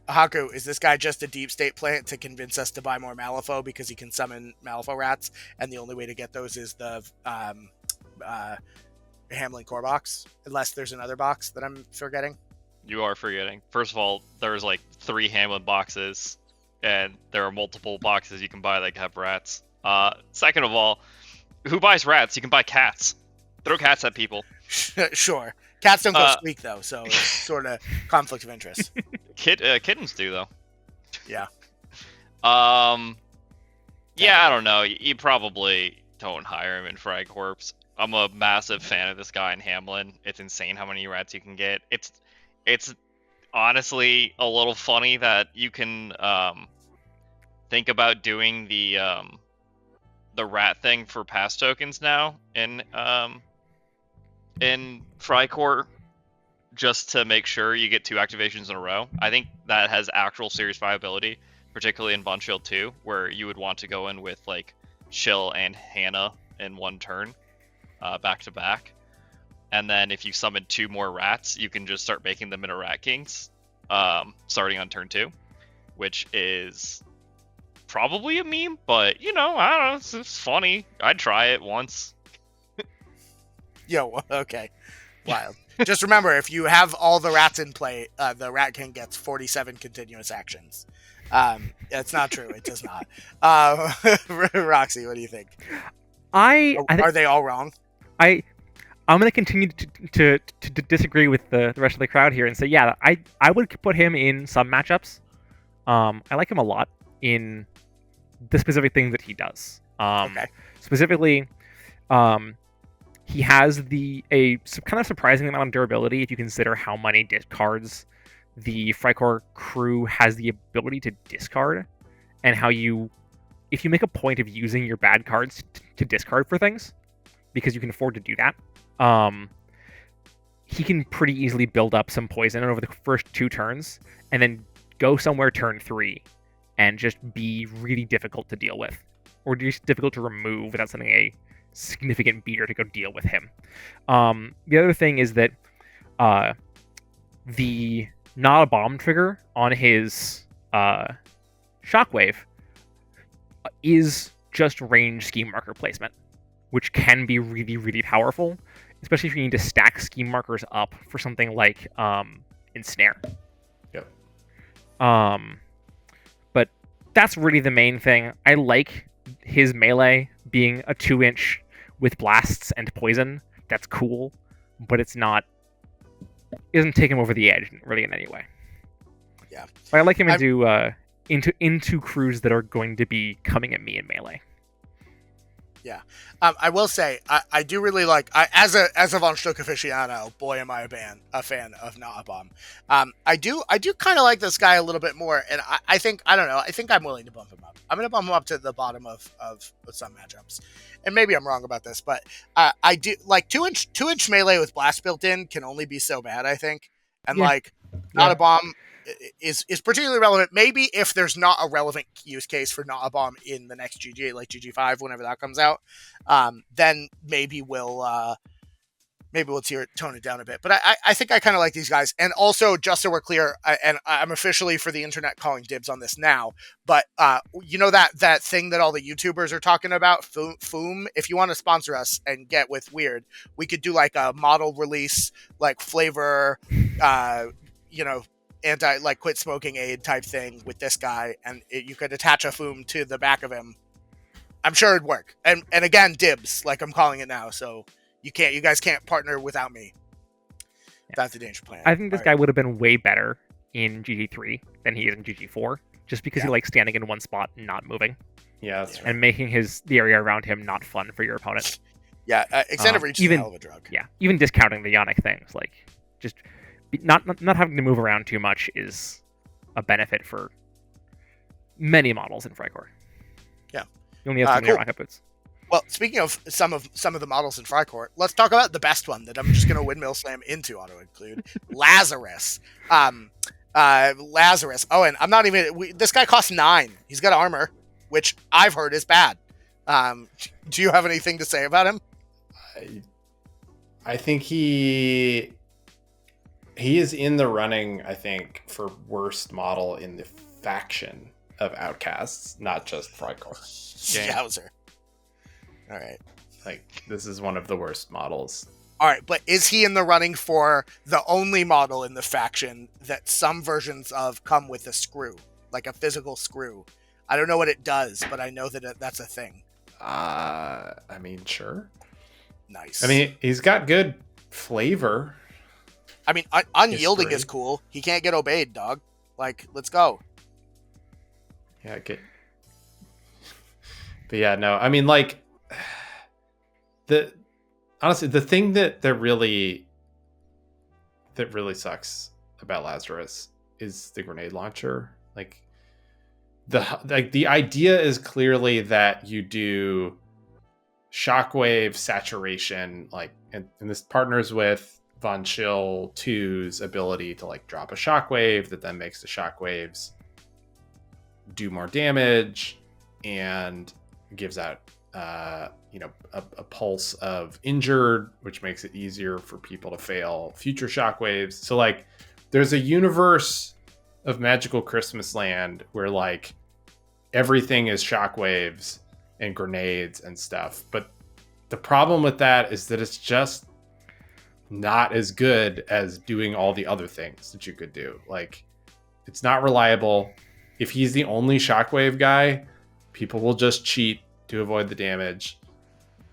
Haku, is this guy just a deep state plant to convince us to buy more Malifaux because he can summon Malifaux rats, and the only way to get those is the Hamlin core box, unless there's another box that I'm forgetting? You are forgetting. First of all, there's like 3 Hamlin boxes, and there are multiple boxes you can buy that have rats. Second of all, who buys rats? You can buy cats. Throw cats at people. Sure. Cats don't go squeak, though, so it's sort of conflict of interest. Kittens do, though. Yeah. Yeah, I don't know. You probably don't hire him in Freikorps. I'm a massive fan of this guy in Hamlin. It's insane how many rats you can get. It's honestly a little funny that you can think about doing the rat thing for pass tokens now in Freikorps, just to make sure you get 2 activations in a row. I think that has actual serious viability, particularly in Von Schill 2, where you would want to go in with like Schill and Hannah in one turn, back to back. And then if you summon 2 more rats, you can just start making them into Rat Kings, starting on turn 2, which is probably a meme, but I don't know, it's funny. I'd try it once. Yo, okay. Wild. Just remember, if you have all the rats in play, the Rat King gets 47 continuous actions. It's not true. It does not. Roxy, what do you think? Are they all wrong? I'm going to continue to disagree with the rest of the crowd here and say, yeah, I would put him in some matchups. I like him a lot in the specific thing that he does. Okay. Specifically, he has a kind of surprising amount of durability if you consider how many discards the Freikorps crew has the ability to discard, and how if you make a point of using your bad cards to discard for things, because you can afford to do that, he can pretty easily build up some poison over the first 2 turns, and then go somewhere turn 3 and just be really difficult to deal with, or just difficult to remove without sending a significant beater to go deal with him. The other thing is that the not a bomb trigger on his shockwave is just range scheme marker placement, which can be really, really powerful, especially if you need to stack scheme markers up for something like Ensnare. Yep. But that's really the main thing. I like his melee being a 2-inch with blasts and poison. That's cool, but it doesn't take him over the edge really in any way. Yeah. But I like him into crews that are going to be coming at me in melee. Yeah. I will say, I do really like, as a Von Stuck aficionado, boy am I a fan of Not a Bomb. I do kind of like this guy a little bit more, and I think I'm willing to bump him up. I'm going to bump him up to the bottom of some matchups. And maybe I'm wrong about this, but I do, like, 2-inch melee with blast built in can only be so bad, I think. And, Not a Bomb is particularly relevant. Maybe if there's not a relevant use case for Not a Bomb in the next GG, like GG5, whenever that comes out, then maybe we'll maybe we'll tone it down a bit. But I think I kind of like these guys. And also, just so we're clear, I'm officially for the internet calling dibs on this now. But you know that thing that all the YouTubers are talking about, Fum. If you want to sponsor us and get with Weird, we could do like a model release, like flavor, anti like quit smoking aid type thing with this guy, and you could attach a Fum to the back of him. I'm sure it'd work. And again, dibs, like I'm calling it now. So. You guys can't partner without me. That's the danger plan. I think this guy would have been way better in GG3 than he is in GG4, just because he likes standing in one spot and not moving. Yeah, that's right. And making the area around him not fun for your opponent. Yeah, extended reach is a hell of a drug. Yeah, even discounting the Yannic things, like just not having to move around too much is a benefit for many models in Freikorps. Yeah, you only have so many rocket boots. Well, speaking of some of the models in Freikorps, let's talk about the best one that I'm just going to windmill slam into auto-include. Lazarus. Lazarus. Oh, and I'm not even... this guy costs 9. He's got armor, which I've heard is bad. Do you have anything to say about him? I think he is in the running, I think, for worst model in the faction of Outcasts, not just Freikorps. Yowzer. All right. Like, this is one of the worst models. All right, but is he in the running for the only model in the faction that some versions of come with a screw, like a physical screw? I don't know what it does, but I know that that's a thing. I mean, sure. Nice. I mean, he's got good flavor. I mean, unyielding is cool. He can't get obeyed, dog. Like, let's go. Yeah, but yeah, no. I mean, like, honestly, the thing that really sucks about Lazarus is the grenade launcher. Like the idea is clearly that you do shockwave saturation, like, and this partners with Von Schill 2's ability to like drop a shockwave that then makes the shockwaves do more damage and gives out a pulse of injured, which makes it easier for people to fail future shockwaves. So like there's a universe of Magical Christmas Land where like everything is shockwaves and grenades and stuff. But the problem with that is that it's just not as good as doing all the other things that you could do. Like, it's not reliable. If he's the only shockwave guy, people will just cheat to avoid the damage.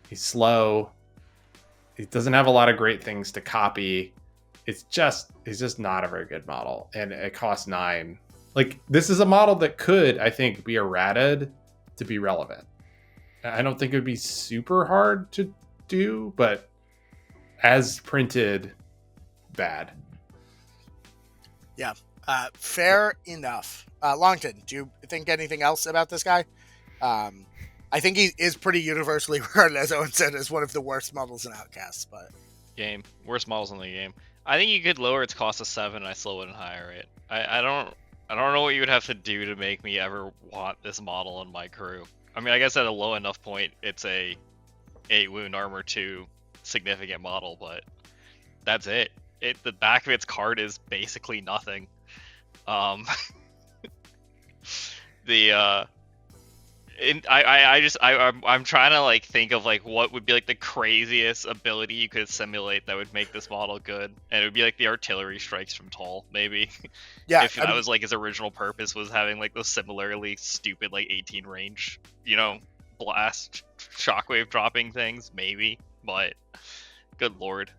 He's slow. He doesn't have a lot of great things to copy. He's just not a very good model. And it costs 9. Like, this is a model that could, I think, be errated to be relevant. I don't think it would be super hard to do, but as printed, bad. Yeah. Fair enough. Longton, do you think anything else about this guy? I think he is pretty universally regarded, as Owen said, as one of the worst models in Outcasts. But worst models in the game. I think you could lower its cost to 7, and I still wouldn't hire it. I don't know what you would have to do to make me ever want this model in my crew. I mean, I guess at a low enough point, it's a 8 wound armor 2 significant model, but that's it. The back of its card is basically nothing. I'm trying to like think of like what would be like the craziest ability you could simulate that would make this model good, and it would be like the artillery strikes from Tall, maybe. Yeah, if that was like his original purpose was having like those similarly stupid like 18 range, blast shockwave dropping things, maybe. But good lord.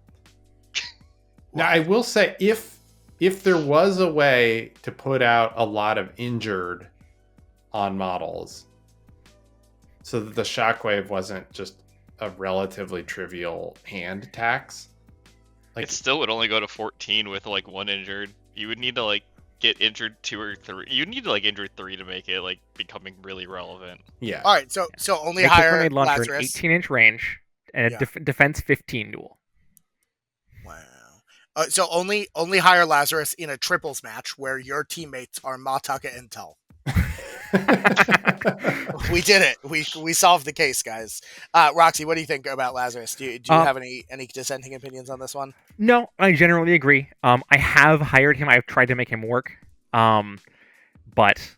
Now I will say, if there was a way to put out a lot of injured on models, so that the shockwave wasn't just a relatively trivial hand tax. Like, it still would only go to 14 with like 1 injured. You would need to like get injured 2 or 3. You need to like injure 3 to make it like becoming really relevant. Yeah. All right. So only Make hire grenade launcher Lazarus. an 18-inch range and a defense 15 duel. Wow. So only hire Lazarus in a triples match where your teammates are Mataka and Tel. We did it. We solved the case, guys. Roxy, what do you think about Lazarus? Do you have any dissenting opinions on this one? No, I generally agree. I have hired him. I've tried to make him work. But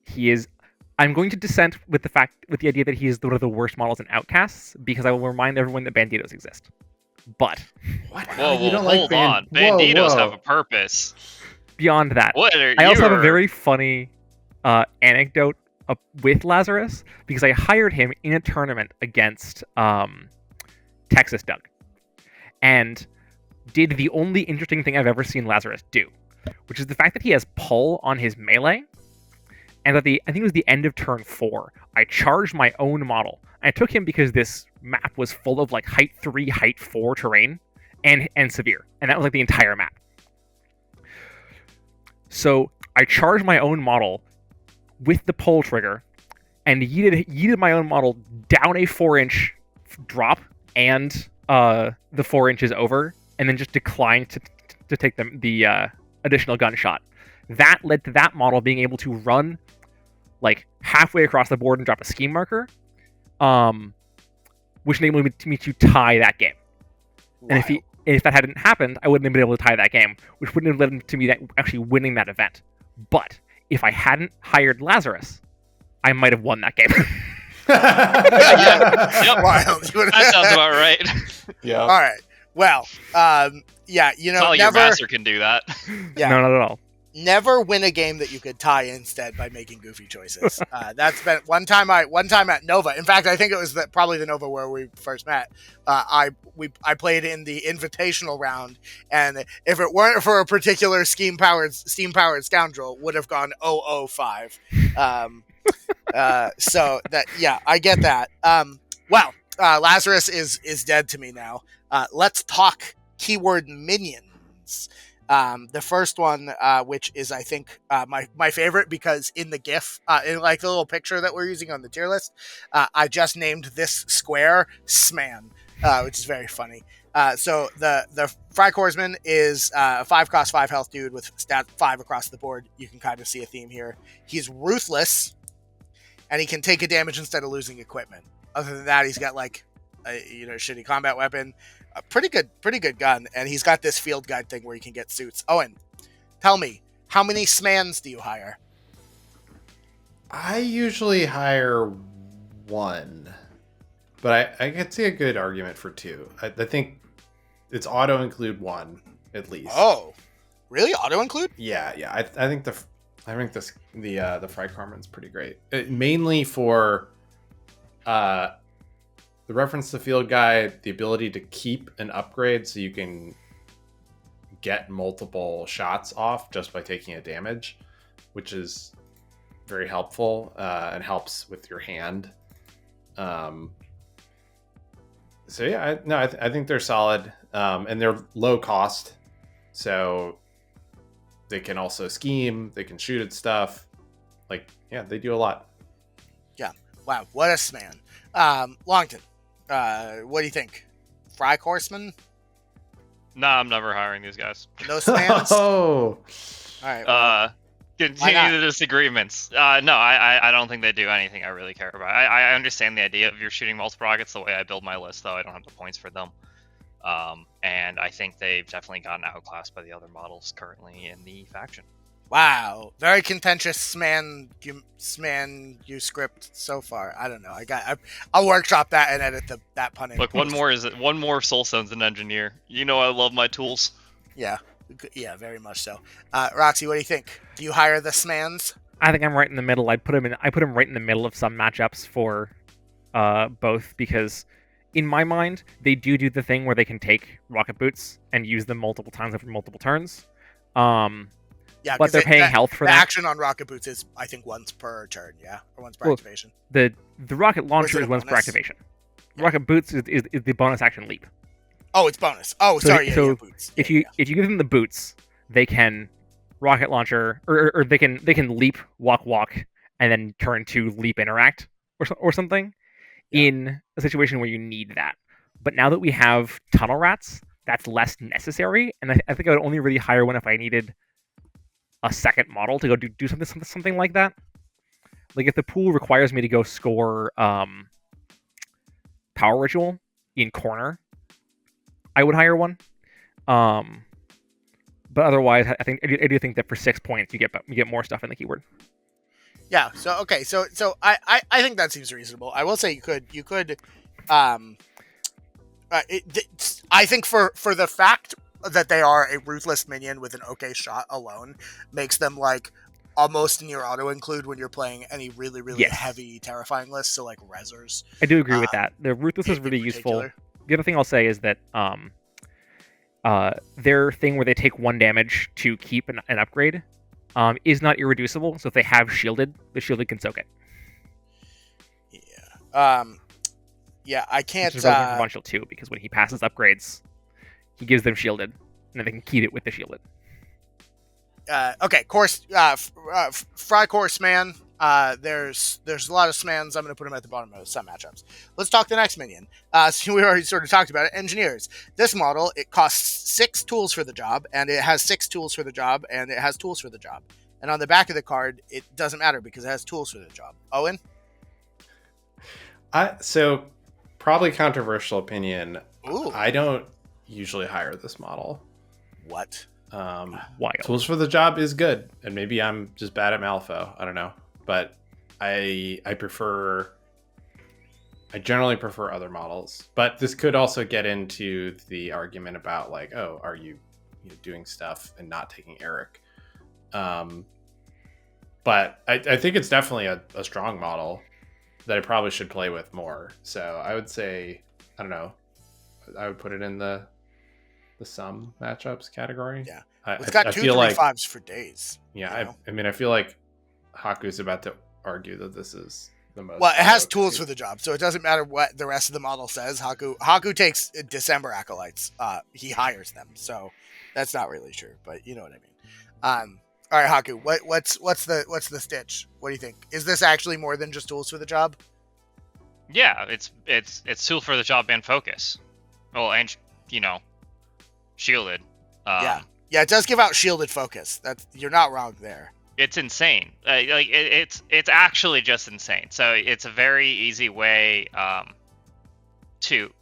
he is. I'm going to dissent with the idea that he is one of the worst models in Outcasts, because I will remind everyone that Banditos exist. But what? Whoa, You don't hold on. Banditos have a purpose. Beyond that, I also have a very funny anecdote with Lazarus, because I hired him in a tournament against Texas Doug, and did the only interesting thing I've ever seen Lazarus do, which is the fact that he has pull on his melee. And at I think it was the end of turn 4, I charged my own model. I took him because this map was full of like height 3, height 4 terrain and severe. And that was like the entire map. So I charged my own model with the pull trigger and yeeted my own model down a 4-inch drop and the 4 inches over, and then just declined to take the additional gunshot. That led to that model being able to run like halfway across the board and drop a scheme marker, which enabled me to tie that game. Wow. And if that hadn't happened, I wouldn't have been able to tie that game, which wouldn't have led to me actually winning that event. But if I hadn't hired Lazarus, I might have won that game. Yep. Wild. That sounds about right. Yeah. All right. Well, yeah, it's not like your master can do that. Yeah. No, not at all. Never win a game that you could tie instead by making goofy choices. That's been one time at Nova. In fact, I think it was probably the Nova where we first met. I played in the invitational round, and if it weren't for a particular steam powered scoundrel, would have gone 005. So that, yeah, I get that. Lazarus is dead to me now. Let's talk keyword minions. The first one, which is, I think, my favorite, because in the GIF, in like the little picture that we're using on the tier list, I just named this square Sman, which is very funny. So the Freikorpsmann is a 5 cost 5 health dude with stat 5 across the board. You can kind of see a theme here. He's ruthless, and he can take a damage instead of losing equipment. Other than that, he's got like a shitty combat weapon. A pretty good gun, and he's got this field guide thing where you can get suits. Owen, tell me, how many Smans do you hire? I usually hire 1, but I could see a good argument for 2. I think it's auto include 1 at least. Oh, really? Auto include? Yeah. I think the Freikorpsmann's pretty great. Mainly for the reference to field guide, the ability to keep an upgrade so you can get multiple shots off just by taking a damage, which is very helpful and helps with your hand. So yeah, I think they're solid, and they're low cost, so they can also scheme, they can shoot at stuff. Like, yeah, they do a lot. Yeah. Wow, what a Sman. Longton. What do you think? Freikorpsmann? Nah, I'm never hiring these guys. No Smans? Oh. All right. Well, Continue the disagreements. No, I don't think they do anything I really care about. I understand the idea of you're shooting multiple rockets the way I build my list, though I don't have the points for them. And I think they've definitely gotten outclassed by the other models currently in the faction. wow, very contentious Sman script so far. I don't know. I'll workshop that and edit that pun in. Look, one more Soul Stone's an engineer. You know I love my tools. Yeah, very much so. Roxy, what do you think? Do you hire the Smans? I think I'm right in the middle. I put him right in the middle of some matchups for both, because in my mind they do the thing where they can take rocket boots and use them multiple times over multiple turns. Yeah, but they're paying health for the that. Action on rocket boots is, I think, once per turn, yeah, or once per activation. The rocket launcher is once per activation. Yeah. Rocket boots is the bonus action leap. Oh, it's bonus. Oh, sorry, boots. If you give them the boots, they can rocket launcher, or they can leap, walk, and then turn to leap interact or something, in a situation where you need that. But now that we have tunnel rats, that's less necessary, and I think I would only really hire one if I needed a second model to go do something like that. Like if the pool requires me to go score Power Ritual in corner, I would hire one. But otherwise, I do think that for 6 points you get more stuff in the keyword. Yeah. So okay. So I think that seems reasonable. I will say you could I think for the fact that they are a ruthless minion with an okay shot alone makes them like almost near auto include when you're playing any really heavy terrifying lists. So like Rezzers. I do agree with that. The ruthless is really useful. The other thing I'll say is that their thing where they take 1 damage to keep an upgrade is not irreducible. So if they have shielded, the shielded can soak it. Yeah. Yeah, I can't. Which is relevant for Von Shield too, because when he passes upgrades, he gives them shielded, and then they can keep it with the shielded. Okay, Freikorpsmann. There's a lot of Smans. I'm going to put them at the bottom of some matchups. Let's talk the next minion. So we already sort of talked about it. Engineers. This model, it costs 6 tools for the job, and it has 6 tools for the job, and it has tools for the job. And on the back of the card, it doesn't matter because it has tools for the job. Owen? So, probably controversial opinion. Ooh. I don't usually hire this model. What? Wild. Tools for the job is good, and maybe I'm just bad at Malifaux. I don't know, but I generally prefer other models. But this could also get into the argument about like, oh, are you doing stuff and not taking Arik? But I think it's definitely a strong model that I probably should play with more. So I would say, I don't know, I would put it in the some matchups category. Yeah, it's got 2 3/5s for days. Yeah, I mean, I feel like Haku's about to argue that this is the most. Well, it has tools for the job, so it doesn't matter what the rest of the model says. Haku takes December acolytes. He hires them, so that's not really true, but you know what I mean. All right, Haku, what's the stitch? What do you think? Is this actually more than just tools for the job? Yeah, it's tool for the job and focus. Well, and shielded. Yeah, it does give out shielded focus. You're not wrong there. It's insane. It's actually just insane. So it's a very easy way to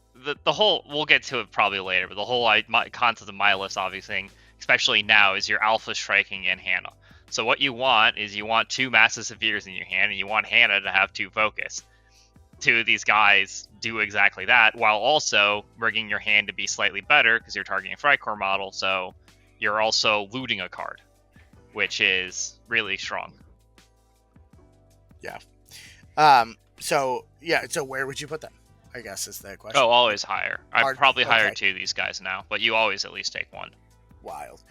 the whole. We'll get to it probably later, but the whole concept of my list, obviously, especially now, is your alpha striking and Hannah. So what you want is 2 Massive Severes in your hand, and you want Hannah to have 2 focus. 2 of these guys do exactly that, while also rigging your hand to be slightly better because you're targeting a Freikorps model, so you're also looting a card, which is really strong. Yeah. So where would you put them? I guess is the question. Oh, always higher. I'd probably hire 2 of these guys now, but you always at least take 1. Wild.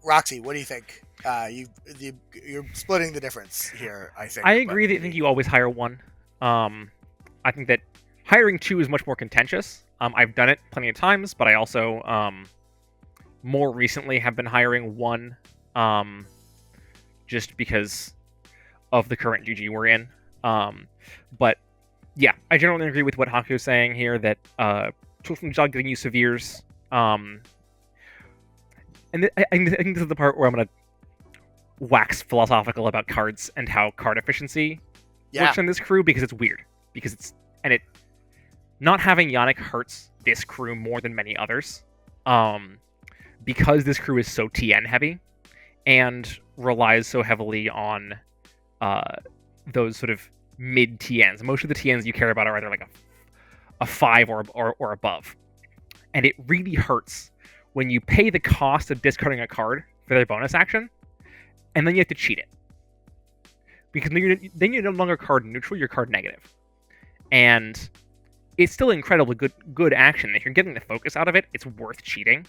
Roxy, what do you think? You're splitting the difference here, I think. I agree that I think you always hire 1. I think that hiring 2 is much more contentious. I've done it plenty of times, but I also more recently have been hiring 1 just because of the current GG we're in. But yeah, I generally agree with what Haku is saying here, that tools from the job giving you Severes. And I think this is the part where I'm going to wax philosophical about cards and how card efficiency works in this crew, because it's weird. Not having Yannic hurts this crew more than many others, because this crew is so TN heavy and relies so heavily on those sort of mid TNs. Most of the TNs you care about are either like a 5 or above, and it really hurts when you pay the cost of discarding a card for their bonus action, and then you have to cheat it, because then you're no longer card neutral, you're card negative. And it's still incredibly good action. If you're getting the focus out of it, it's worth cheating.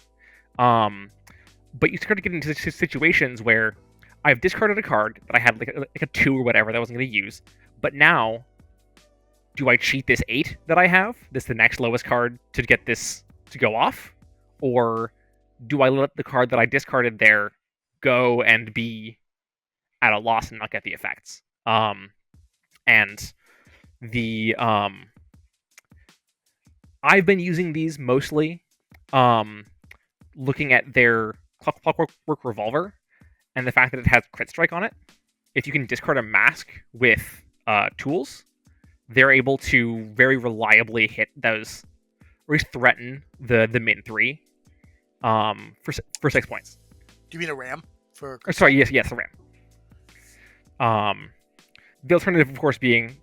But you start to get into situations where I've discarded a card that I had like a 2 or whatever that I wasn't going to use, but now, do I cheat this 8 that I have? This is the next lowest card to get this to go off? Or do I let the card that I discarded there go and be at a loss and not get the effects? And the I've been using these mostly looking at their Clockwork Revolver and the fact that it has Crit Strike on it, if you can discard a mask with tools, they're able to very reliably hit those, or at least threaten the Min-3 for 6 points. Do you mean a ram? Sorry, yes, a ram. The alternative, of course, being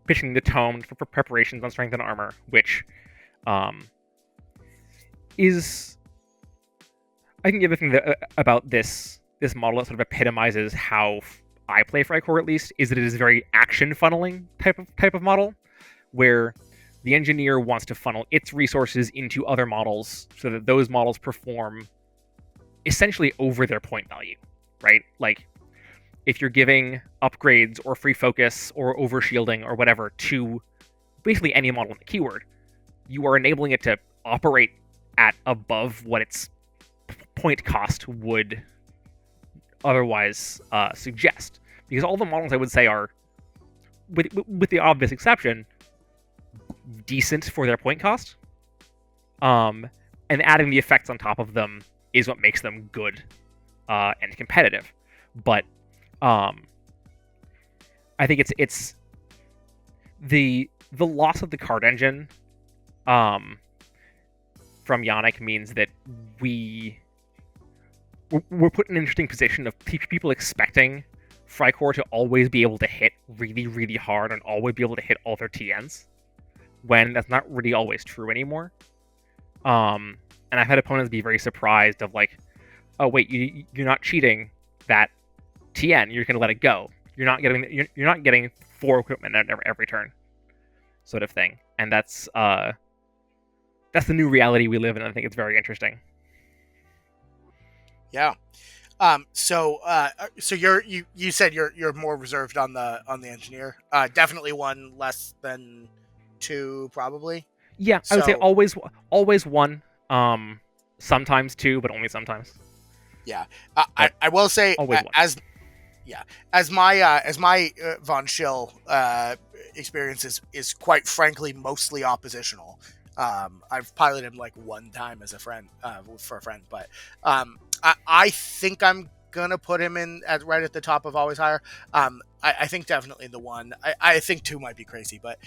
pitching the tome for preparations on strength and armor, which is, I think the other thing about this model that sort of epitomizes how I play Freikorps, at least, is that it is a very action funneling type of model, where the engineer wants to funnel its resources into other models so that those models perform essentially over their point value, right? Like, if you're giving upgrades or free focus or overshielding or whatever to basically any model in the keyword, you are enabling it to operate at above what its point cost would otherwise suggest. Because all the models, I would say, are, with the obvious exception, decent for their point cost. And adding the effects on top of them is what makes them good and competitive. But I think it's the loss of the card engine from Yannic means that we're put in an interesting position of people expecting Freikorps to always be able to hit really, really hard and always be able to hit all their TNs, when that's not really always true anymore. And I've had opponents be very surprised of like, oh wait, you're not cheating that TN, you're gonna let it go. You're not getting 4 equipment every turn, sort of thing. And that's the new reality we live in. I think it's very interesting. Yeah. So you said you're more reserved on the engineer. Definitely 1 less than 2, probably. Yeah, I would say always 1. Sometimes 2, but only sometimes. Yeah. I will say as my Von Schill experience is quite frankly mostly oppositional. I've piloted him like 1 time as a friend for a friend, but I think I'm gonna put him in right at the top of always higher. I think definitely the 1. I think 2 might be crazy, but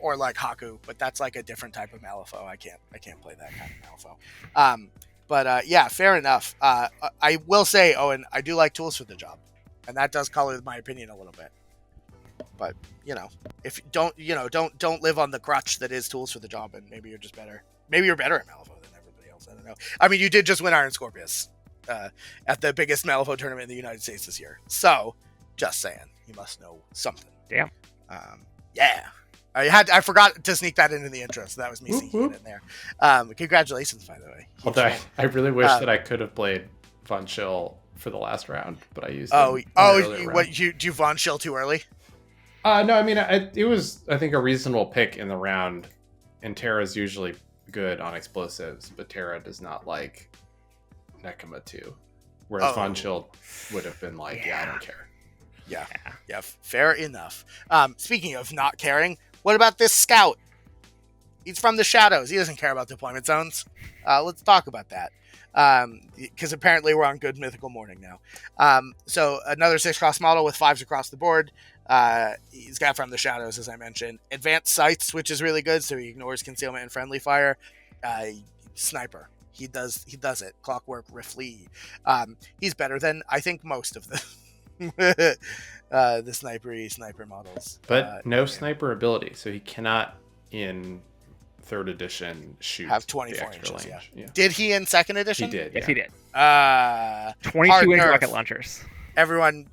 or like Haku, but that's like a different type of Malifaux. I can't play that kind of Malifaux. But yeah, fair enough. I will say, Owen, I do like tools for the job, and that does color my opinion a little bit. But if don't live on the crutch that is tools for the job, and maybe you're just better. Maybe you're better at Malifaux than everybody else. I don't know. I mean, you did just win Iron Scorpius at the biggest Malifaux tournament in the United States this year. So, just saying, you must know something. Damn. Yeah. I forgot to sneak that into the intro, so that was me sneaking it in there. Congratulations, by the way. Well, I really wish that I could have played Von Schill for the last round, but I used do you Von Schill too early? No, I mean it was, I think, a reasonable pick in the round, and Terra's usually good on explosives, but Terra does not like Nekama 2, whereas Von Schill would have been like, yeah, I don't care. Yeah, fair enough. Speaking of not caring, what about this scout? He's from the shadows. He doesn't care about deployment zones. Let's talk about that. Because apparently we're on good mythical morning now. So another 6-cross model with 5s across the board. He's got from the shadows, as I mentioned. Advanced sights, which is really good, so he ignores concealment and friendly fire. Sniper. He does it. Clockwork, Riflee. He's better than, I think, most of the the sniper models. But no sniper ability, so he cannot in 3rd edition shoot have 24 inches. Range. Yeah. Did he in 2nd edition? He did. Yes, he did. 22-inch rocket launchers. Everyone,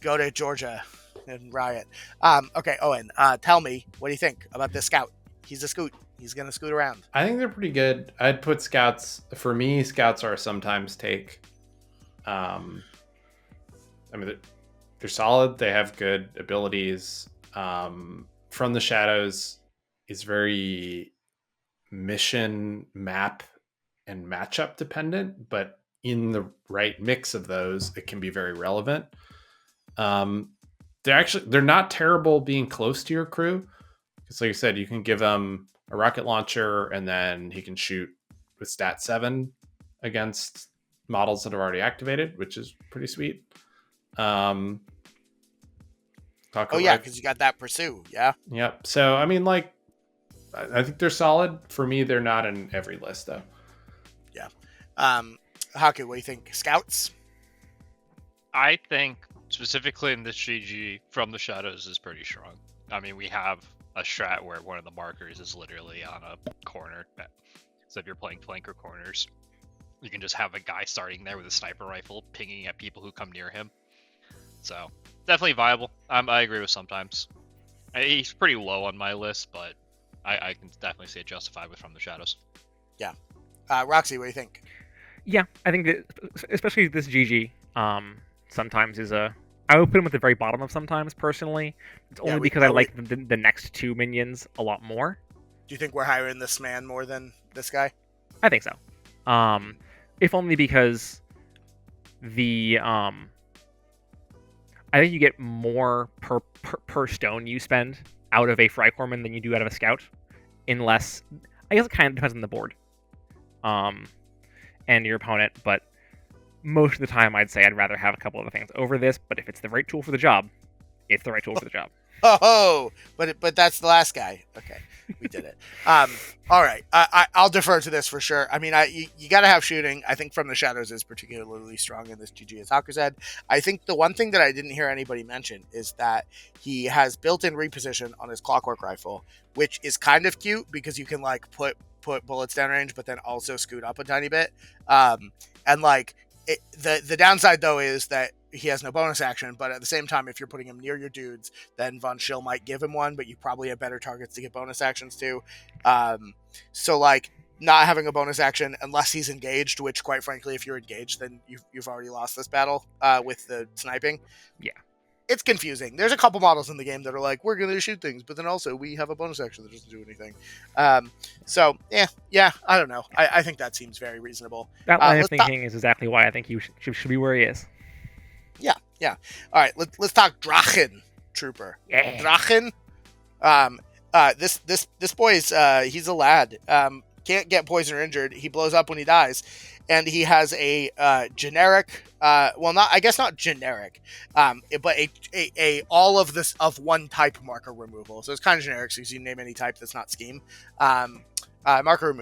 go to Georgia and riot. Okay, Owen, tell me, what do you think about this scout? He's a scoot. He's gonna scoot around. I think they're pretty good. I'd put scouts. For me, scouts are sometimes take. I mean, they're solid. They have good abilities. From the Shadows is very mission, map, and matchup dependent, but in the right mix of those, it can be very relevant. They're not terrible being close to your crew, because like you said, you can give them a rocket launcher and then he can shoot with stat 7 against models that are already activated, which is pretty sweet. Oh yeah, because you got that pursue. Yeah. Yep. So I mean, like, I think they're solid. For me, they're not in every list though. Yeah. Haku, what do you think? Scouts? I think specifically in this GG, From the Shadows is pretty strong. I mean, we have a strat where one of the markers is literally on a corner. So if you're playing flanker corners, you can just have a guy starting there with a sniper rifle pinging at people who come near him. So definitely viable. I agree with sometimes. He's pretty low on my list, but I can definitely see it justified with From the Shadows. Yeah. Roxy, what do you think? Yeah, I think that especially this GG sometimes is a. I would put him at the very bottom of sometimes personally. It's only because I like the next two minions a lot more. Do you think we're hiring this man more than this guy? I think so. If only because the I think you get more per stone you spend out of a Freikorpsmann than you do out of a Scout, unless I guess it kind of depends on the board, and your opponent. But most of the time, I'd say I'd rather have a couple of things over this. But if it's the right tool for the job, it's the right tool for the job. Oh, but that's the last guy. Okay, we did it. All right, I'll defer to this for sure. I mean, you got to have shooting. I think From the Shadows is particularly strong in this GG, as Haku said. I think the one thing that I didn't hear anybody mention is that he has built-in reposition on his Clockwork Rifle, which is kind of cute because you can like put bullets downrange, but then also scoot up a tiny bit. And like the downside though is that he has no bonus action, but at the same time, if you're putting him near your dudes, then Von Schill might give him one, but you probably have better targets to get bonus actions to. So like not having a bonus action unless he's engaged, which quite frankly, if you're engaged, then you've already lost this battle with the sniping. Yeah. It's confusing. There's a couple models in the game that are like, we're going to shoot things, but then also we have a bonus action that doesn't do anything. So, yeah, I don't know. I think that seems very reasonable. That line of thinking is exactly why I think he should be where he is. Yeah. All right, let's talk Drachen Trooper. Yeah. Drachen. This boy's he's a lad. Can't get poisoned or injured. He blows up when he dies, and he has a generic. Not generic, but a all of this of one type marker removal. So it's kind of generic. So you can name any type that's not scheme. Marker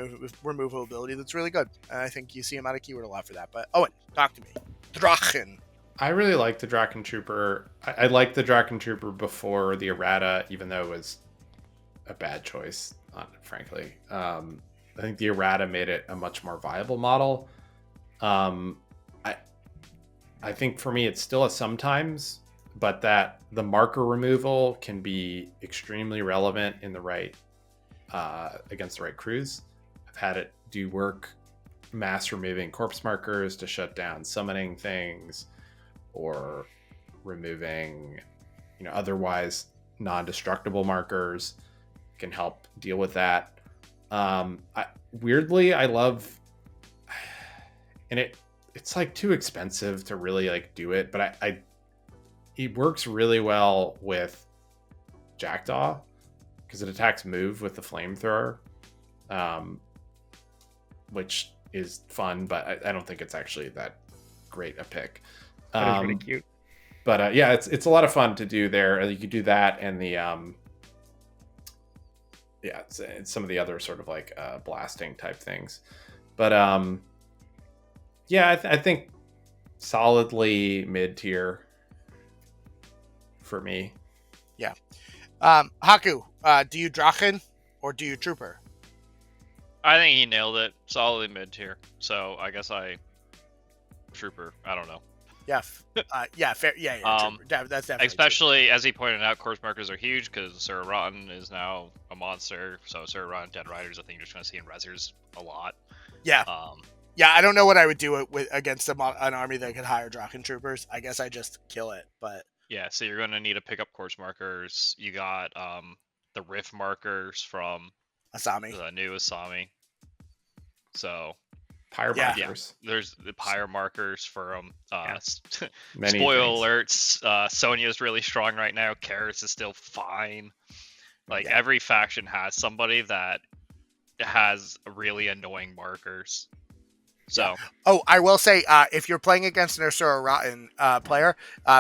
removal ability that's really good. And I think you see him out of keyword a lot for that. But Owen, talk to me. Drachen. I really like the Drachen Trooper. I liked the Drachen Trooper before the errata, even though it was a bad choice, frankly. I think the errata made it a much more viable model. I think for me, it's still a sometimes, but that the marker removal can be extremely relevant in the right against the right crews. I've had it do work mass removing corpse markers to shut down summoning things, or removing, otherwise non-destructible markers can help deal with that. Weirdly, I love, and it's like too expensive to really like do it, but it works really well with Jackdaw because it attacks move with the flamethrower, which is fun, but I don't think it's actually that great a pick. That is really cute. But yeah, it's a lot of fun to do there. You could do that and the it's some of the other sort of like blasting type things. But I think solidly mid tier for me. Yeah. Haku, do you Drachen or do you Trooper? I think he nailed it. Solidly mid tier. So I guess Trooper. I don't know. Yeah, fair. Yeah, Trooper. That's definitely especially Trooper. as he pointed out, corpse markers are huge because Sir Rotten is now a monster. So Sir Rotten Dead Riders, I think you're just going to see in Rezzers a lot. Yeah. Yeah, I don't know what I would do against an army that could hire Drachen Troopers. I guess I just kill it, but yeah. So you're going to need to pick up corpse markers. You got the Rift markers from Asami, the new Asami. So. Pyre markers. There's the pyre markers for them. Many spoil things. alerts. Sonya's really strong right now. Karis is still fine. Every faction has somebody that has really annoying markers. So, Oh, I will say, if you're playing against an Ursura Rotten player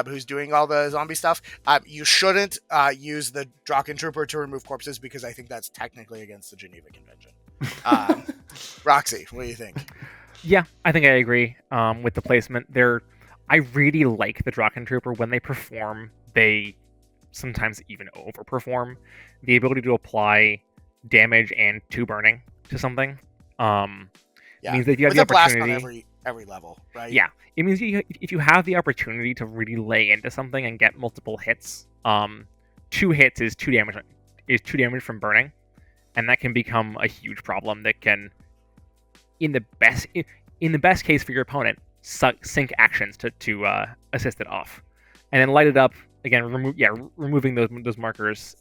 who's doing all the zombie stuff, you shouldn't use the Drachen Trooper to remove corpses because I think that's technically against the Geneva Convention. Roxy, what do you think? Yeah, I think I agree with the placement. I really like the Drachen Trooper. When they perform, they sometimes even overperform. The ability to apply damage and 2 burning to something means that if you have with the a blast on opportunity, every level, right? Yeah, it means if you have the opportunity to really lay into something and get multiple hits, 2 hits is 2 damage. Is 2 damage from burning, and that can become a huge problem. That can, in the best case for your opponent, sink actions to assist it off, and then light it up again. Removing those markers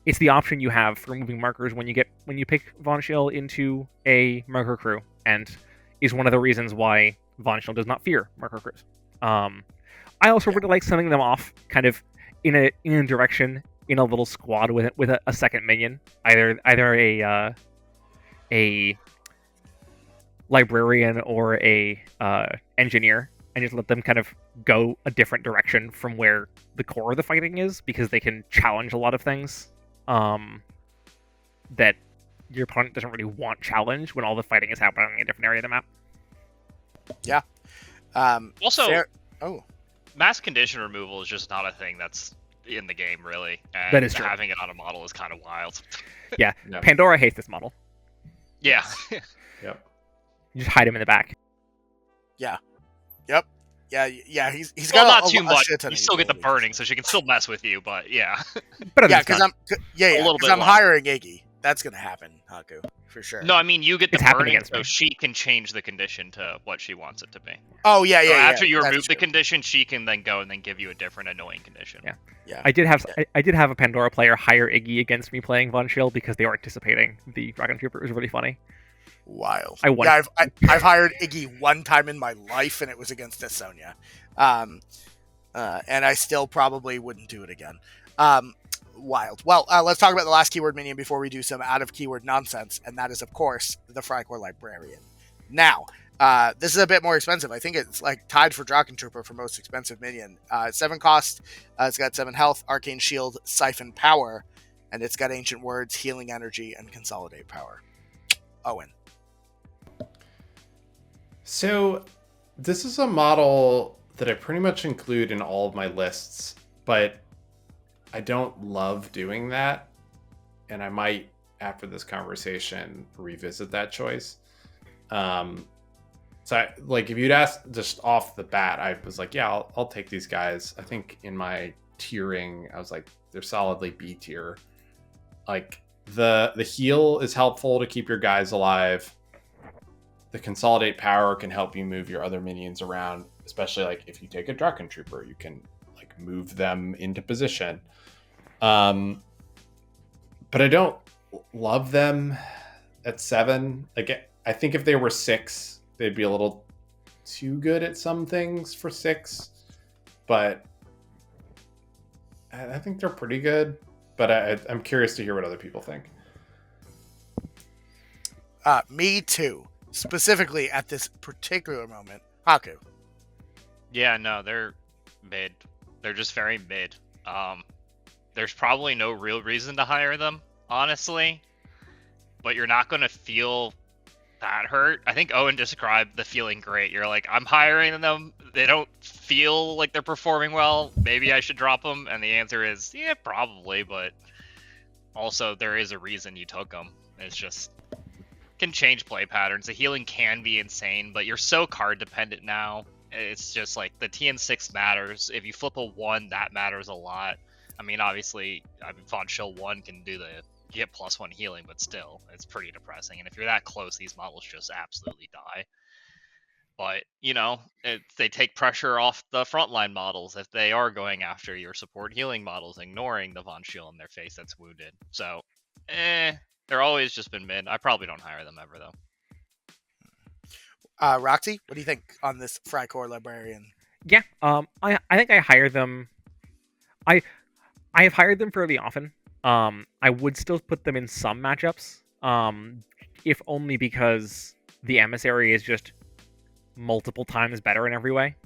it's the option you have for removing markers when you pick Von Schill into a marker crew, and is one of the reasons why Von Schill does not fear marker crews. I also really like sending them off kind of in a direction in a little squad with a second minion, either a librarian or a engineer, and just let them kind of go a different direction from where the core of the fighting is, because they can challenge a lot of things that your opponent doesn't really want challenge when all the fighting is happening in a different area of the map. Yeah. Also, mass condition removal is just not a thing that's in the game, really. And that is true. Having it on a model is kind of wild. Yeah. Pandora hates this model. Yeah. Yep. You just hide him in the back. Yeah. Yep. Yeah. He's well, got not too much. Shit ton You of still get the utilities. burning, so she can still mess with you. But yeah. But because I'm bit hiring Iggy. That's gonna happen, Haku, for sure. No, I mean you get the It's happening burning, against me. so she can change the condition to what she wants it to be. Oh yeah. So after you that's remove the true. condition, she can then go and then give you a different annoying condition. Yeah. Yeah. I did have a Pandora player hire Iggy against me playing Von Schill because they were anticipating the Dragon Trooper. It was really funny. Wild. I won. Yeah, I've hired Iggy one time in my life, and it was against Estonia. And I still probably wouldn't do it again. Wild. Well, let's talk about the last keyword minion before we do some out of keyword nonsense, and that is, of course, the Freikorps Librarian. Now, this is a bit more expensive. I think it's like tied for Drachen Trooper for most expensive minion. 7 cost. It's got 7 health, arcane shield, siphon power, and it's got ancient words, healing energy, and consolidate power. Owen. So, this is a model that I pretty much include in all of my lists, but I don't love doing that, and I might, after this conversation, revisit that choice. So, if you'd asked just off the bat, I was like, yeah, I'll take these guys. I think in my tiering, I was like, they're solidly B tier. Like, the heal is helpful to keep your guys alive. The consolidate power can help you move your other minions around, especially if you take a Drachen Trooper, you can move them into position. But I don't love them at 7. I think if they were 6, they'd be a little too good at some things for 6. But I think they're pretty good. But I'm curious to hear what other people think. Me too. Specifically at this particular moment. Haku. Yeah, no, they're mid. They're just very mid. There's probably no real reason to hire them, honestly. But you're not going to feel that hurt. I think Owen described the feeling great. You're like, I'm hiring them. They don't feel like they're performing well. Maybe I should drop them. And the answer is, yeah, probably. But also, there is a reason you took them. It's just can change play patterns. The healing can be insane, but you're so card dependent now. It's just the TN6 matters. If you flip a 1, that matters a lot. I mean, obviously, Von Schill 1 can do get +1 healing, but still, it's pretty depressing. And if you're that close, these models just absolutely die. But, they take pressure off the frontline models if they are going after your support healing models, ignoring the Von Schill in their face that's wounded. So, they're always just been mid. I probably don't hire them ever, though. Roxy, what do you think on this Freikorps Librarian? Yeah, I think I hire them. I have hired them fairly often. I would still put them in some matchups, if only because the Emissary is just multiple times better in every way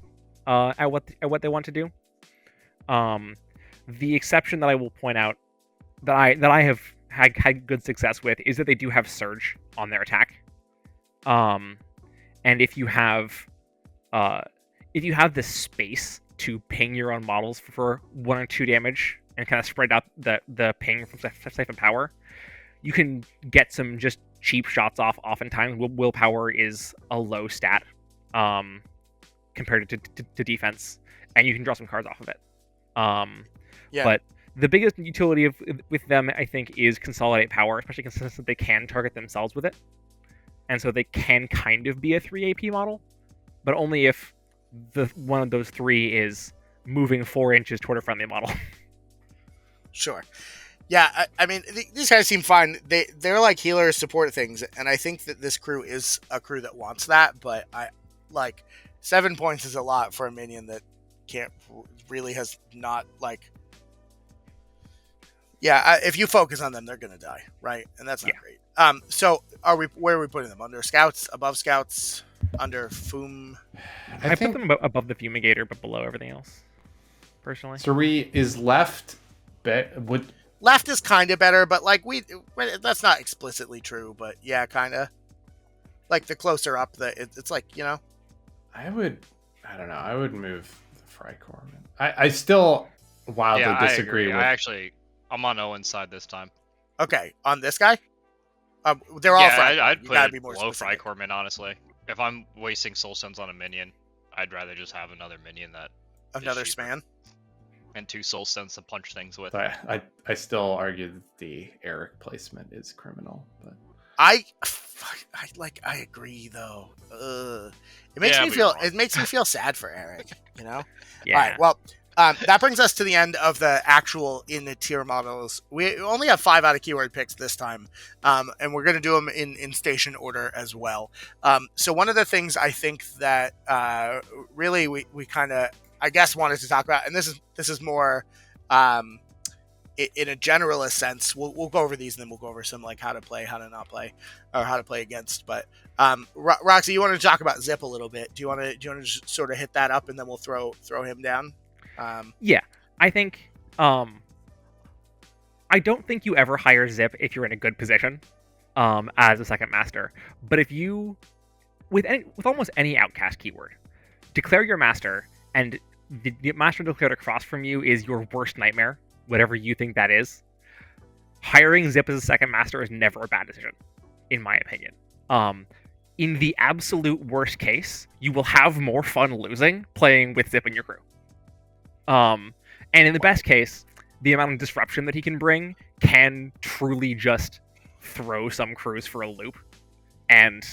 at what they want to do. The exception that I will point out that I have had good success with is that they do have Surge on their attack. And if you have the space to ping your own models for 1 or 2 damage and kind of spread out the ping from Siphon Power, you can get some just cheap shots off. Oftentimes, willpower is a low stat compared to defense, and you can draw some cards off of it. But the biggest utility with them, I think, is consolidate power, especially since they can target themselves with it. And so they can kind of be a 3 AP model, but only if one of those 3 is moving 4 inches toward a friendly model. Sure. Yeah, I mean, these guys seem fine. They're like healer support things, and I think that this crew is a crew that wants that, but 7 points is a lot for a minion that has not, like... Yeah, if you focus on them, they're going to die, right? And that's not great. So where are we putting them? Under scouts? Above scouts? Under Fum? I put them above the Fumigator, but below everything else, personally. So is left... Left is kind of better, but that's not explicitly true, but yeah, kind of. Like, the closer up, it's like, you know? I don't know, I would move the Freikorpsmann. I still wildly disagree with... I'm on Owen's side this time. Okay, on this guy? They're all Freikorpsmann. I'd put it below Freikorpsmann, honestly. If I'm wasting soul stones on a minion, I'd rather just have another minion that... Another span? And 2 soul stones to punch things with. I still argue that the Arik placement is criminal, but... I agree, though. It makes me feel sad for Arik, you know? Yeah. All right, well... that brings us to the end of the actual in the tier models. We only have 5 out of keyword picks this time, and we're going to do them in station order as well. So one of the things I think that really we kind of, I guess, wanted to talk about, and this is more in a generalist sense. We'll go over these, and then we'll go over some like how to play, how to not play, or how to play against. But Roxy, you want to talk about ZIPP a little bit? Do you want to just sort of hit that up, and then we'll throw him down? Yeah, I think I don't think you ever hire ZIPP if you're in a good position as a second master. But if you, with almost any outcast keyword, declare your master, and the master declared across from you is your worst nightmare, whatever you think that is, hiring ZIPP as a second master is never a bad decision, in my opinion. In the absolute worst case, you will have more fun losing playing with ZIPP in your crew. And in the best case, the amount of disruption that he can bring can truly just throw some crews for a loop and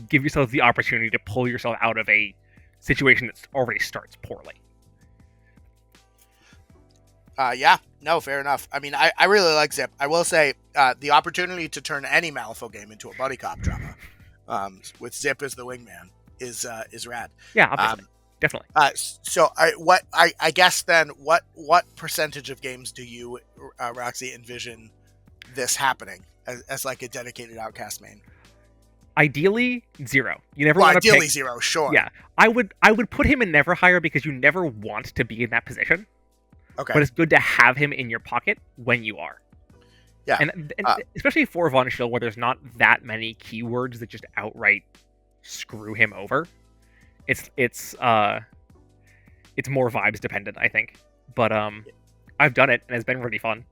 give yourself the opportunity to pull yourself out of a situation that already starts poorly. Yeah, no, fair enough. I mean, I really like ZIPP. I will say the opportunity to turn any Malifaux game into a buddy cop drama with ZIPP as the wingman is rad. Yeah, obviously. Definitely. So I guess then what percentage of games do you, Roxy, envision this happening as like a dedicated outcast main? Ideally, 0. You never want to ideally 0, sure. Yeah. I would put him in never hire because you never want to be in that position. Okay. But it's good to have him in your pocket when you are. Yeah. And especially for Von Schill, where there's not that many keywords that just outright screw him over. It's more vibes dependent, I think. But I've done it and it's been really fun.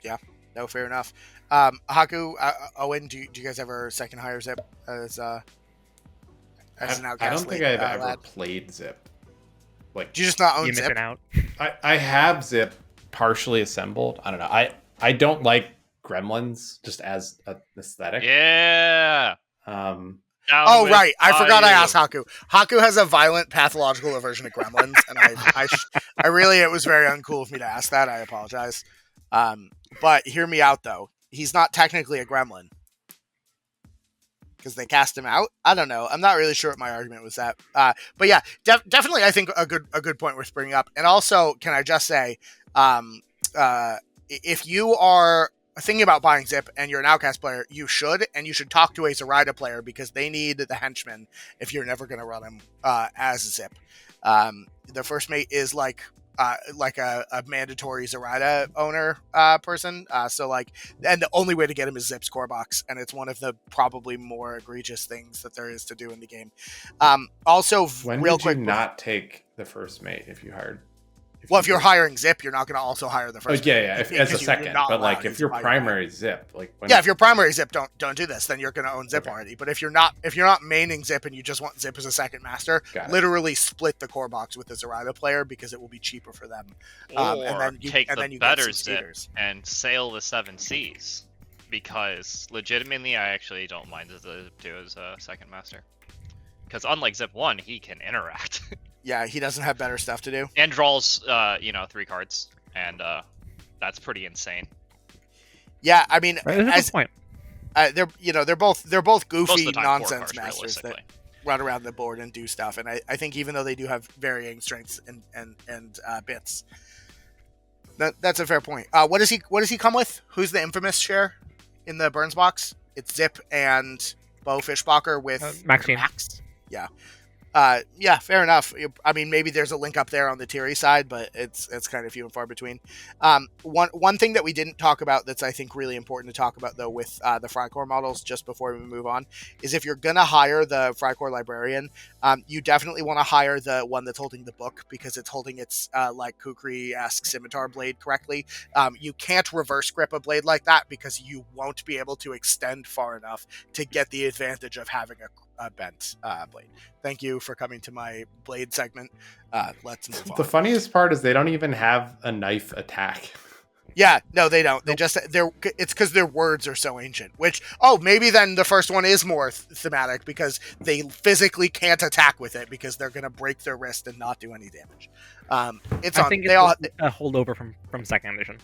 Yeah, no, fair enough. Haku, Owen, do you guys ever second hire ZIPP as an outcast? I don't think I've ever played ZIPP. Like, do you just not own You're ZIPP? missing out. I have ZIPP partially assembled. I don't know. I don't like gremlins just as an aesthetic. Yeah. Oh, right. I forgot I asked Haku. Haku has a violent pathological aversion to gremlins, and I really, it was very uncool of me to ask that. I apologize. But hear me out, though. He's not technically a gremlin. Because they cast him out? I don't know. I'm not really sure what my argument was at. But yeah, definitely I think a good point worth bringing up. And also, can I just say, if you are thinking about buying Zip and you're an Outcast player, you should talk to a Zoraida player because they need the henchman if you're never going to run him as Zip. The first mate is like a mandatory Zoraida owner person. So like, and the only way to get him is Zip's core box, and it's one of the probably more egregious things that there is to do in the game. Also, when real did quick, you not take the first mate if you hired? If you're hiring Zip, you're not going to also hire the first. Oh yeah, yeah. As a second, but like if you're primary Zip, like if you're primary Zip, don't do this. Then you're going to own Zip already. But if you're not maining Zip and you just want Zip as a second master, literally split the core box with the Zoraida player because it will be cheaper for them. And then you take the better Zip and sail the 7 seas, because legitimately, I actually don't mind the do as a second master. Because unlike Zip 1, he can interact. Yeah, he doesn't have better stuff to do. And draws, 3 cards, and that's pretty insane. Yeah, I mean, as point. They're both goofy nonsense cards, masters that run around the board and do stuff. And I think even though they do have varying strengths and bits, that's a fair point. What does he come with? Who's the infamous share in the Burns box? It's Zip and Bo Fishbacher with Maxine. Max. Yeah. Yeah, fair enough. I mean, maybe there's a link up there on the Tiri side, but it's kind of few and far between. One thing that we didn't talk about that's I think really important to talk about though with the Freikorps models just before we move on is if you're gonna hire the Freikorps Librarian, you definitely want to hire the one that's holding the book because it's holding its like Kukri-esque scimitar blade correctly. You can't reverse grip a blade like that because you won't be able to extend far enough to get the advantage of having a bent blade. Thank you for coming to my blade segment. Let's move on. The funniest part is they don't even have a knife attack. Yeah, no, they don't. They just it's because their words are so ancient. Which maybe then the first one is more thematic because they physically can't attack with it because they're gonna break their wrist and not do any damage. I think it's a holdover from second edition.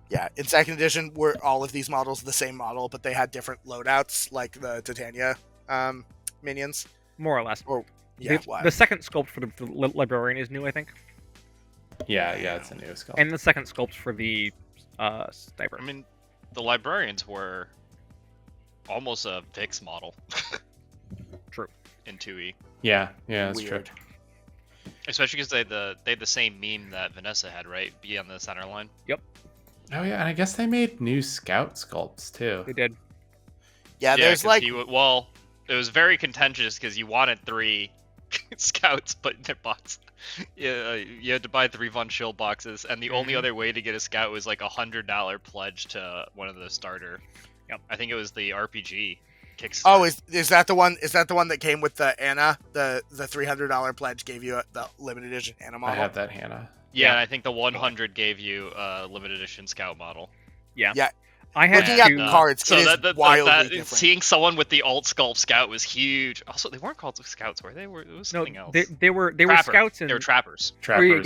Yeah, in second edition, were all of these models the same model, but they had different loadouts, like the Titania minions, more or less. Or the second sculpt for the Librarian is new, I think. Yeah, it's a new sculpt. And the second sculpt for the Sniper. I mean, the Librarians were almost a Vix model. True. In 2E. Yeah, that's Weird. true. Especially because they had the same meme that Vanessa had, right? Be on the center line. Yep. Oh yeah, and I guess they made new scout sculpts too. They did. Yeah, there's like it was very contentious because you wanted 3 scouts, but their box, you had to buy 3 Von Schill boxes, and the only other way to get a scout was like $100 pledge to one of the starter. Yep. I think it was the RPG Kickstarter. Oh, is that the one? Is that the one that came with the Anna? The $300 pledge gave you the limited edition Anna model. I have that Hannah. Yeah, and I think the 100 gave you a limited edition scout model. Yeah. I had looking at cards. So it is wildly different. Seeing someone with the alt sculpt scout was huge. Also, they weren't called scouts, were they? It was something else. They were scouts and they were trappers. Trappers.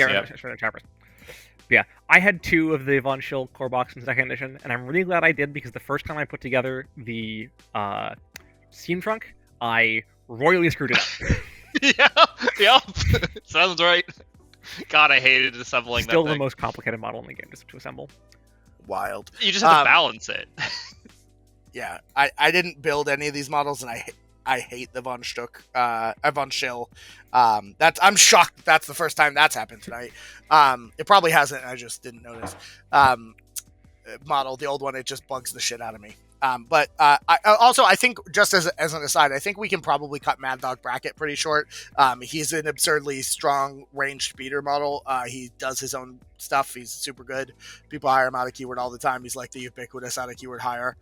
Trappers. Yeah, I had 2 of the Von Schill core box in second edition, and I'm really glad I did because the first time I put together the Steam Trunk, I royally screwed it up. yeah, sounds right. God, I hated assembling Still that the thing. most complicated model in the game to assemble. Wild. You just have to balance it. Yeah, I didn't build any of these models, and I hate the Von Schill. I'm shocked that's the first time that's happened tonight. It probably hasn't. I just didn't notice. Model, the old one, it just bugs the shit out of me. But I think, just as an aside, I think we can probably cut Mad Dog Brackett pretty short. He's an absurdly strong ranged speeder model. He does his own stuff. He's super good. People hire him out of keyword all the time. He's like the ubiquitous out of keyword hire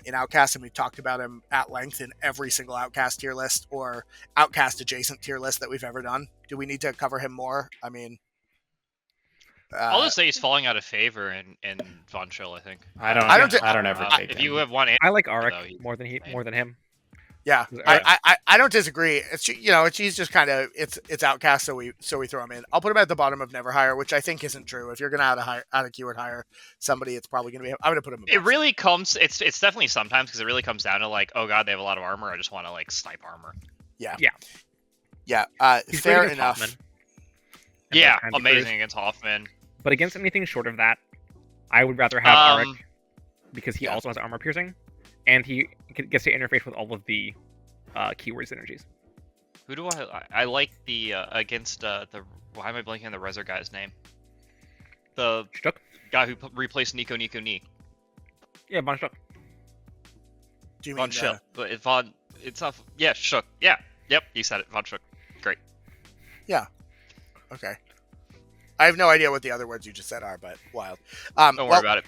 in Outcast, and we've talked about him at length in every single Outcast tier list or Outcast adjacent tier list that we've ever done. Do we need to cover him more? I mean... I'll just say he's falling out of favor in Von Schill, I think. I don't ever take if him. you have one. I like Arik more than him. Yeah, I don't disagree. It's he's just kind of it's Outcast, so we throw him in. I'll put him at the bottom of never hire, which I think isn't true. If you're gonna out of keyword hire somebody, it's probably gonna be him. I'm gonna put him. It really comes. It's definitely sometimes because it really comes down to like, oh god, they have a lot of armor. I just want to like snipe armor. Yeah. He's fair great enough. Hoffman. Yeah, amazing against Hoffman. But against anything short of that, I would rather have Arik. because he also has armor piercing, and he gets to interface with all of the keyword synergies. Who do I like the against the why am I blanking on the Rezer guy's name? The Stuck? guy who replaced Nico Ni. Yeah, Von Stuck. Do you Von mean Schill. But it's not Shook. Yeah. Yep, you said it. Von Shook. Great. Okay. I have no idea what the other words you just said are, but wild. Don't worry about it.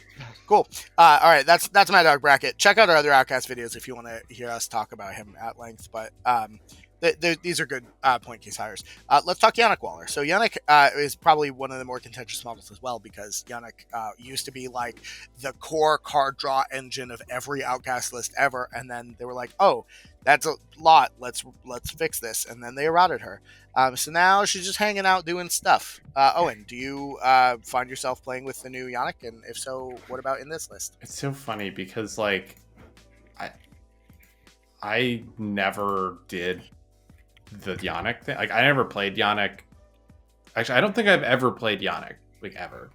Cool. All right, that's my dog Bracket. Check out our other Outcast videos if you want to hear us talk about him at length. But these are good point case hires. Let's talk Yannic Waller. So Yannic is probably one of the more contentious models as well, because Yannic used to be like the core card draw engine of every Outcast list ever, and then they were like, oh, that's a lot. Let's fix this, and then they eroded her. So now she's just hanging out doing stuff. Owen, do you find yourself playing with the new Yannic? And if so, what about in this list? It's so funny because like I never did the Yannic thing. Like I never played Yannic. Actually, I don't think I've ever played Yannic like ever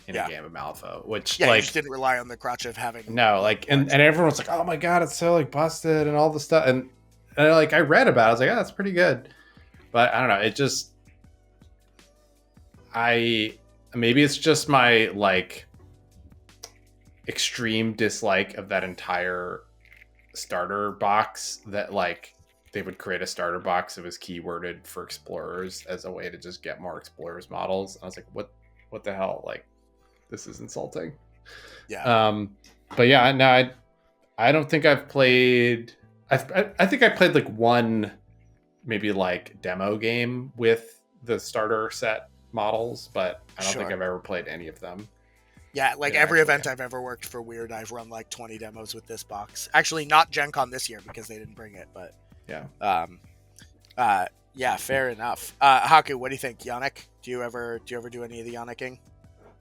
in a game of Malifaux. Which you like just didn't rely on the crutch of having and everyone's like, oh my god, it's so like busted and all the stuff. And like I read about it, I was like, oh, that's pretty good. But I don't know. It just maybe it's just my like extreme dislike of that entire starter box that like they would create a starter box that was keyworded for explorers as a way to just get more explorers models. I was like, what the hell? Like, this is insulting. Yeah. But yeah, no, I don't think I've played. I think I played like one, maybe like demo game with the starter set models, but I don't think I've ever played any of them. Yeah, like every event I've ever worked for Weird, I've run like 20 demos with this box. Actually, not Gen Con this year because they didn't bring it, but yeah. Yeah, fair enough. Haku, what do you think? Yannic? Do you ever do any of the Yannicking?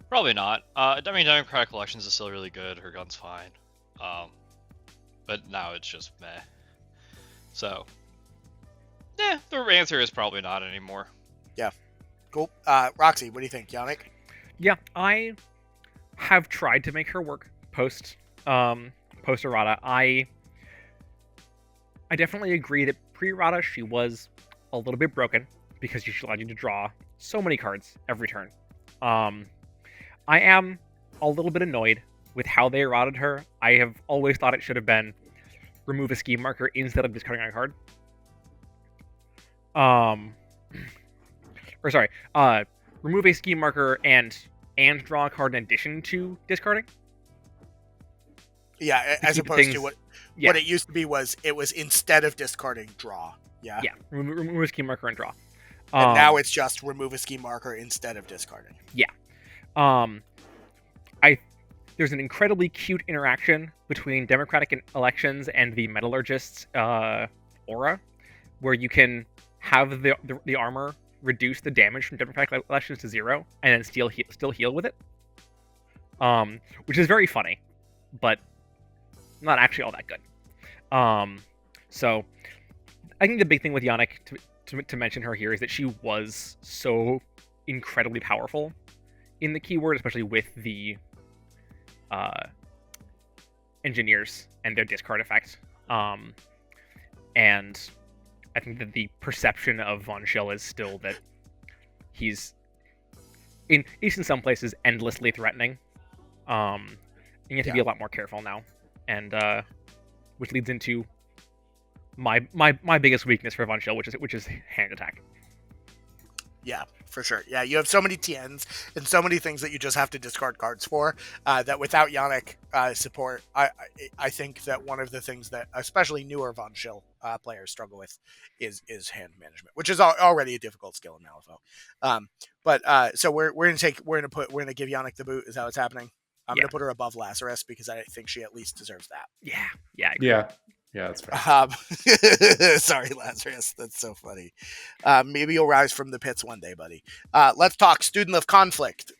Probably not. I mean, Democratic Collections is still really good. Her gun's fine. But now it's just meh. So, yeah, the answer is probably not anymore. Yeah. Cool. Roxy, what do you think? Yannic? Yeah, I have tried to make her work post errata. I definitely agree that pre-errata she was a little bit broken because she allowed you to draw so many cards every turn. I am a little bit annoyed with how they errated her. I have always thought it should have been remove a scheme marker instead of discarding a card. Remove a scheme marker and draw a card in addition to discarding. Yeah, as opposed to what it used to be was it was instead of discarding, draw. Yeah. Yeah, remove a scheme marker and draw. And now it's just remove a scheme marker instead of discarding. Yeah. There's an incredibly cute interaction between Democratic elections and the Metallurgist's aura, where you can have the armor reduce the damage from Democratic elections to 0, and then still heal with it. Which is very funny, but not actually all that good. So I think the big thing with Yannic to mention her here is that she was so incredibly powerful in the keyword, especially with the engineers and their discard effect. And I think that the perception of Von Schill is still that he's at least in some places endlessly threatening. And you have to be a lot more careful now. And which leads into my biggest weakness for Von Schill, which is hand attack. Yeah, for sure. Yeah, you have so many TNs and so many things that you just have to discard cards for that without Yannic support, I think that one of the things that especially newer Von Schill players struggle with is hand management, which is already a difficult skill in Malifaux. So we're gonna give Yannic the boot. Is that what's happening? I'm gonna put her above Lazarus because I think she at least deserves that. Yeah. Yeah, that's fair. Sorry, Lazarus. That's so funny. Maybe you'll rise from the pits one day, buddy. Let's talk Student of Conflict.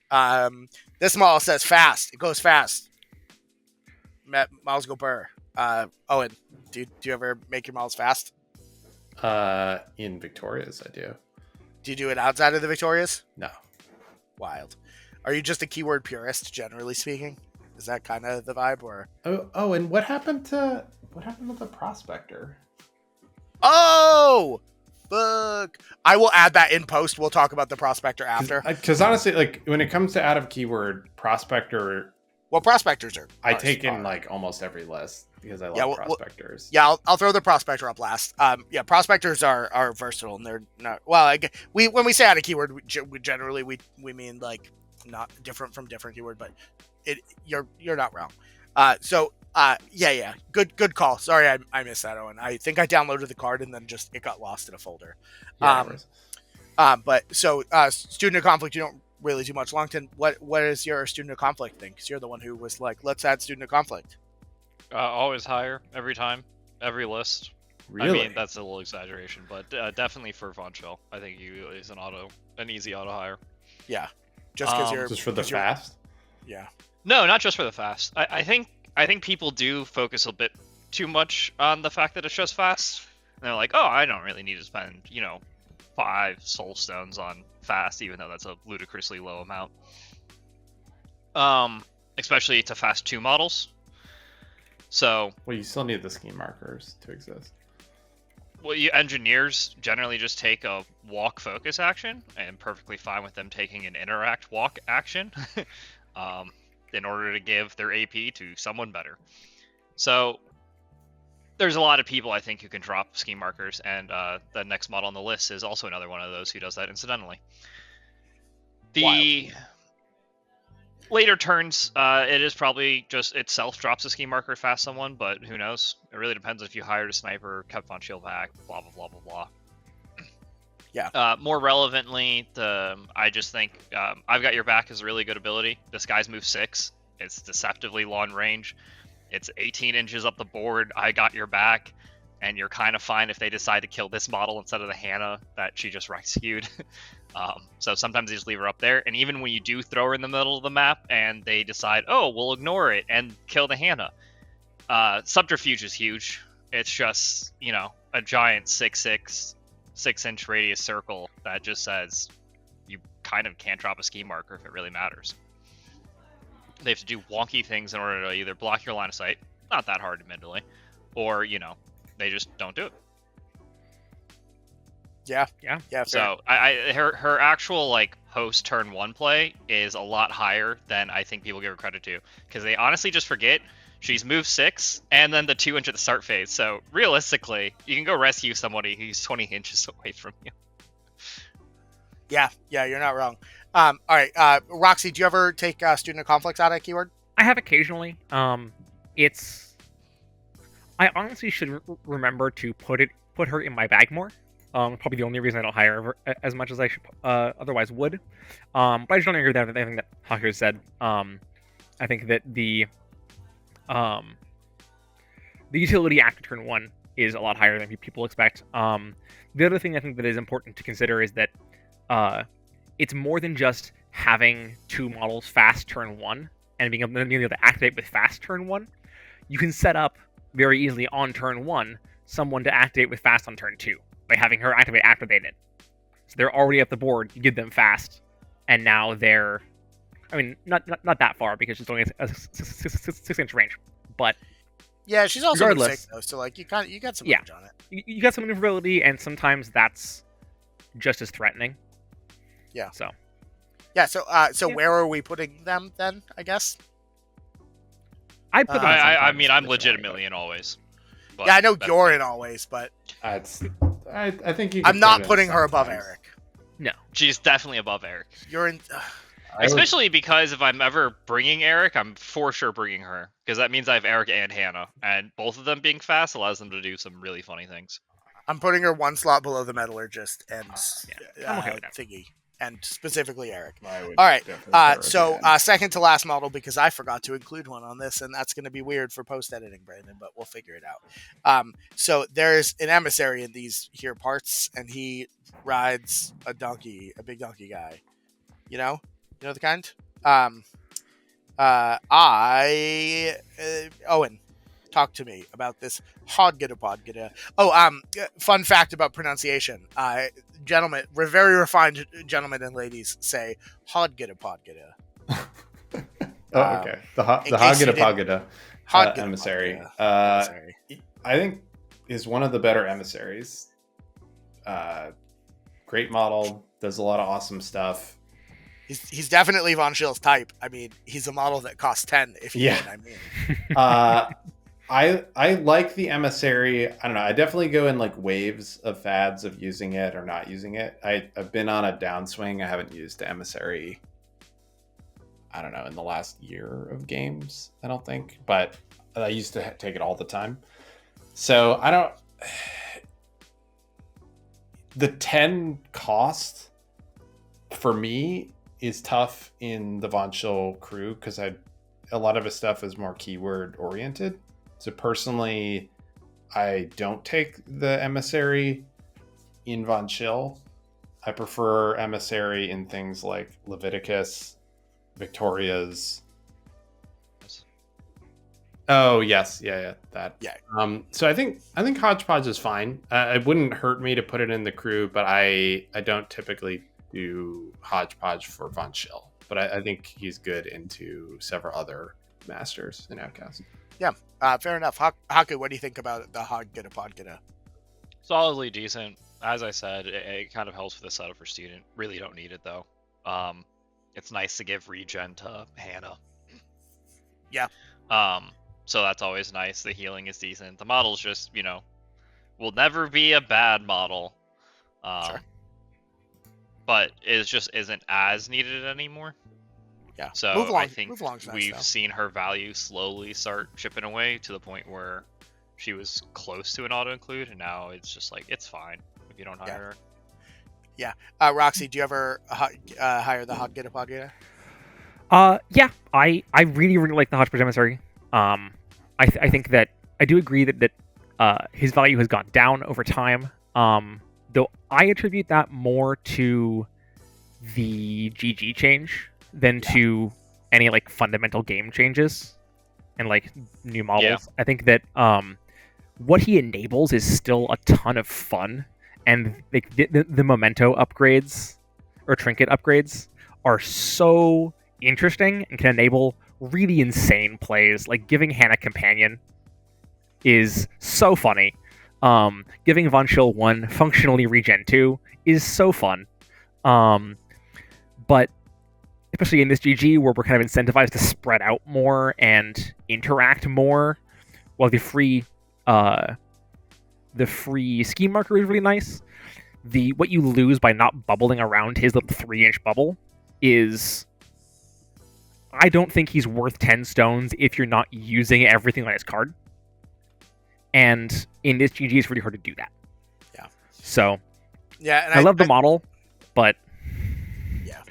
This model says fast. It goes fast. Models go burr. Owen, do you ever make your models fast? In Victorious, I do. Do you do it outside of the Victorious? No. Wild. Are you just a keyword purist, generally speaking? Is that kind of the vibe? Or and what happened to the Prospector? oh, fuck! I will add that in post. We'll talk about the Prospector after. Because honestly, like when it comes to out of keyword Prospector, Well, Prospectors are. I take in like almost every list because I love Prospectors. I'll throw the Prospector up last. Prospectors are versatile and they're not. Well, when we say out of keyword, we generally we mean like not different from different keyword, but you're not wrong. Good call. Sorry, I missed that, Owen. I think I downloaded the card and then it got lost in a folder. Student of conflict, you don't really do much. Longton, what is your student of conflict thing? Because you're the one who was like, let's add student of conflict. Always higher every time, every list. Really? I mean, that's a little exaggeration, but definitely for Von Schill, I think he is an easy auto hire. Yeah, just because you're just for the fast. Yeah. No, not just for the fast. I think people do focus a bit too much on the fact that it's just fast. And they're like, oh, I don't really need to spend 5 soul stones on fast, even though that's a ludicrously low amount. Especially to fast 2 models. So, well, you still need the scheme markers to exist. Well, engineers generally just take a walk focus action, and perfectly fine with them taking an interact walk action, in order to give their AP to someone better. So, there's a lot of people I think who can drop scheme markers, and the next model on the list is also another one of those who does that incidentally. The later turns, it is probably just itself drops a scheme marker fast someone, but who knows? It really depends if you hired a sniper, kept Von Schill back, blah, blah, blah, blah, blah. Yeah. More relevantly, I just think I've Got Your Back is a really good ability. This guy's move 6. It's deceptively long range. It's 18 inches up the board. I got your back. And you're kind of fine if they decide to kill this model instead of the Hannah that she just rescued. So sometimes they just leave her up there. And even when you do throw her in the middle of the map and they decide, oh, we'll ignore it and kill the Hannah. Subterfuge is huge. It's just, a giant 6'6", 6-inch radius circle that just says you kind of can't drop a scheme marker if it really matters. They have to do wonky things in order to either block your line of sight, not that hard admittedly, or, they just don't do it. Yeah. So her actual post turn 1 play is a lot higher than I think people give her credit to, because they honestly just forget she's moved 6 and then the 2 inch at the start phase. So realistically, you can go rescue somebody who's 20 inches away from you. Yeah, you're not wrong. All right, Roxy, do you ever take student of conflicts out of keyword? I have occasionally. I honestly should remember to put her in my bag more. Probably the only reason I don't hire her as much as I should otherwise would. But I just don't agree with everything that Hawker said. I think that the utility after turn 1 is a lot higher than people expect. The other thing I think that is important to consider is that it's more than just having 2 models fast turn 1 and being able to activate with fast turn 1. You can set up very easily on turn 1 someone to activate with fast on turn 2 by having her activate after they did. So they're already at the board, you give them fast, and now they're, not that far because she's only a 6-inch range, but yeah, she's also regardless, 6 though, so you got some range on it. You got some maneuverability, and sometimes that's just as threatening. Yeah. So where are we putting them then? I guess. I put them. I'm legitimately in always. But I know you're in always, but I think you. I'm not putting her above Arik. No, she's definitely above Arik. You're in. Especially because if I'm ever bringing Arik, I'm for sure bringing her, because that means I have Arik and Hannah, and both of them being fast allows them to do some really funny things. I'm putting her 1 slot below the Metallurgist and I'm okay with that. Thingy, and specifically Arik. All right, second to last model, because I forgot to include one on this, and that's going to be weird for post editing, Brandon, but we'll figure it out. So there's an emissary in these here parts, and he rides a big donkey guy. You know the kind. Owen, talk to me about this Hodge-Podge. Fun fact about pronunciation. Gentlemen, very refined gentlemen and ladies say Hodge-Podge. Oh, okay. The Hodge-Podge Emissary. Emissary. I think is one of the better emissaries. Great model, does a lot of awesome stuff. He's definitely Von Schill's type. I mean, he's a model that costs 10. If you know what I mean. I like the emissary. I don't know. I definitely go in like waves of fads of using it or not using it. I've been on a downswing. I haven't used the emissary, I don't know, in the last year of games, I don't think. But I used to take it all the time. So I don't... The 10 cost for me is tough in the Von Schill crew because a lot of his stuff is more keyword oriented. So personally, I don't take the emissary in Von Schill. I prefer emissary in things like Leviticus, Victoria's. Oh yes, yeah, that. Yeah. So I think Hodge-Podge is fine. It wouldn't hurt me to put it in the crew, but I don't typically do Hodge-Podge for Von Schill. But I think he's good into several other masters in Outcasts. Yeah, fair enough. Haku, what do you think about the Hodge-Podge? Solidly decent. As I said, it kind of helps with the setup for student. Really don't need it though. It's nice to give regen to Hannah. Yeah. So that's always nice. The healing is decent. The model's just, will never be a bad model. Sure. But it just isn't as needed anymore. Yeah. So I think nice, we've seen her value slowly start chipping away to the point where she was close to an auto-include, and now it's just like, it's fine if you don't hire her. Yeah. Roxy, do you ever hire the Hodge-Podge? Yeah, I really, really like the Hodge-Podge Emissary. I think that I do agree that his value has gone down over time. Though I attribute that more to the GG change than to any like fundamental game changes and like new models. Yeah. I think that what he enables is still a ton of fun, and the memento upgrades or trinket upgrades are so interesting and can enable really insane plays. Like giving Hannah Companion is so funny. Giving Von Schill 1 functionally regen 2 is so fun. But especially in this GG where we're kind of incentivized to spread out more and interact more, while the free scheme marker is really nice. What you lose by not bubbling around his little 3-inch bubble is, I don't think he's worth 10 stones if you're not using everything on his card. And in this GG, it's really hard to do that. Yeah. So, yeah, and I love the model, but yeah,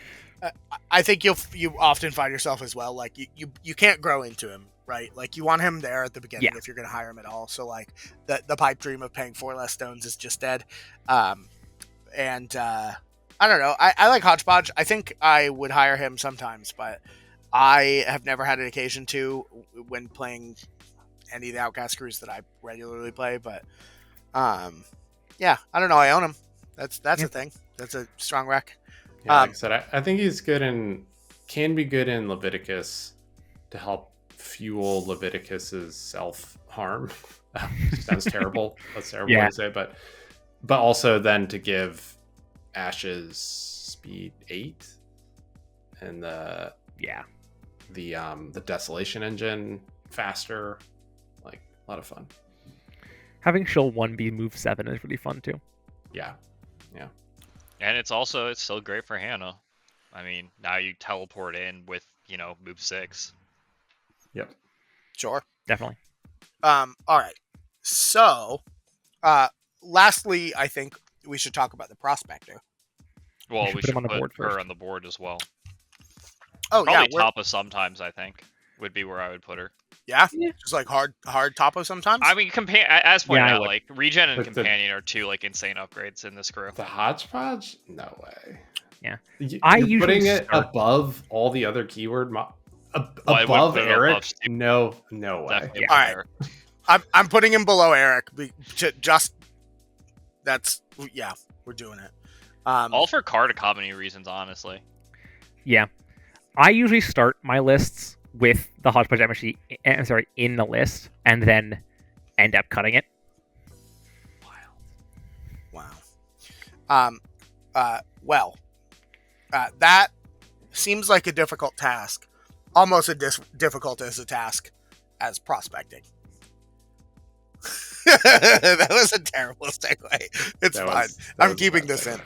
I think you often find yourself as well, like you can't grow into him, right? Like you want him there at the beginning if you're going to hire him at all. So like the pipe dream of paying 4 less stones is just dead. And I don't know. I like Hodge-Podge. I think I would hire him sometimes, but I have never had an occasion to when playing any of the Outcast crews that I regularly play. But yeah, I don't know. I own him. That's a thing. That's a strong rec. Yeah, like I said, I think he's can be good in Leviticus to help fuel Leviticus's self-harm. Sounds terrible. That's terrible way to say, but also then to give Ashes speed 8 and the Desolation engine faster, like a lot of fun. Having Schill 1 be move 7 is really fun too. Yeah. And it's still great for Hannah. I mean, now you teleport in with, move 6. Yep. Sure. Definitely. All right. So, lastly, I think we should talk about the Prospector. Well, we should put her on the board as well. Oh, Probably yeah. Tapa sometimes, I think, would be where I would put her. Yeah? Just like hard Tapa sometimes? I mean, as pointed out, would. like regen and companion are 2 like insane upgrades in this crew. The Hodge-Podge? No way. Yeah. You're putting it above all the other keyword above Arik? No way. Definitely All right. I'm putting him below Arik. We're doing it. All for card economy reasons, honestly. Yeah. I usually start my lists with the Hodge-Podge Emissary, in the list, and then end up cutting it. Wow. That seems like a difficult task, almost as difficult as a task as prospecting. That was a terrible segue. It's fine. I'm keeping this in.